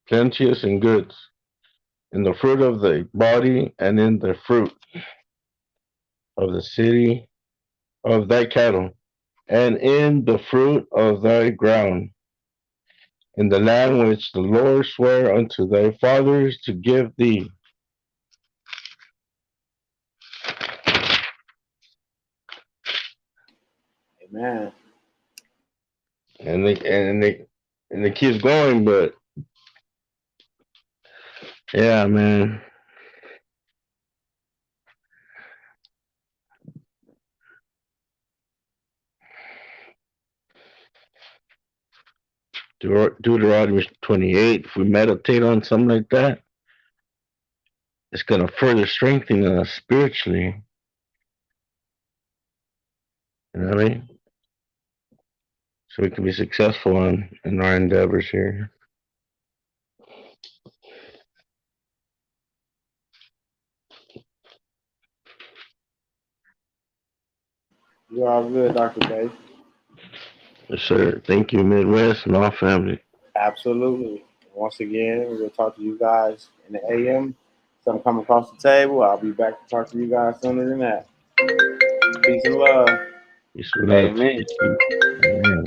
plenteous in goods, in the fruit of the body, and in the fruit of the city of thy cattle, and in the fruit of thy ground, in the land which the Lord sware unto thy fathers to give thee. Amen. And it keeps going, but yeah, man. Deuteronomy 28, if we meditate on something like that, it's going to further strengthen us spiritually. You know what I mean? So we can be successful in our endeavors here. You're all good, Dr. Dave. Yes, sir. Thank you, Midwest and all family. Absolutely. Once again, we'll talk to you guys in the AM. Something come across the table. I'll be back to talk to you guys sooner than that. Peace and love. Peace and love. Amen. Amen.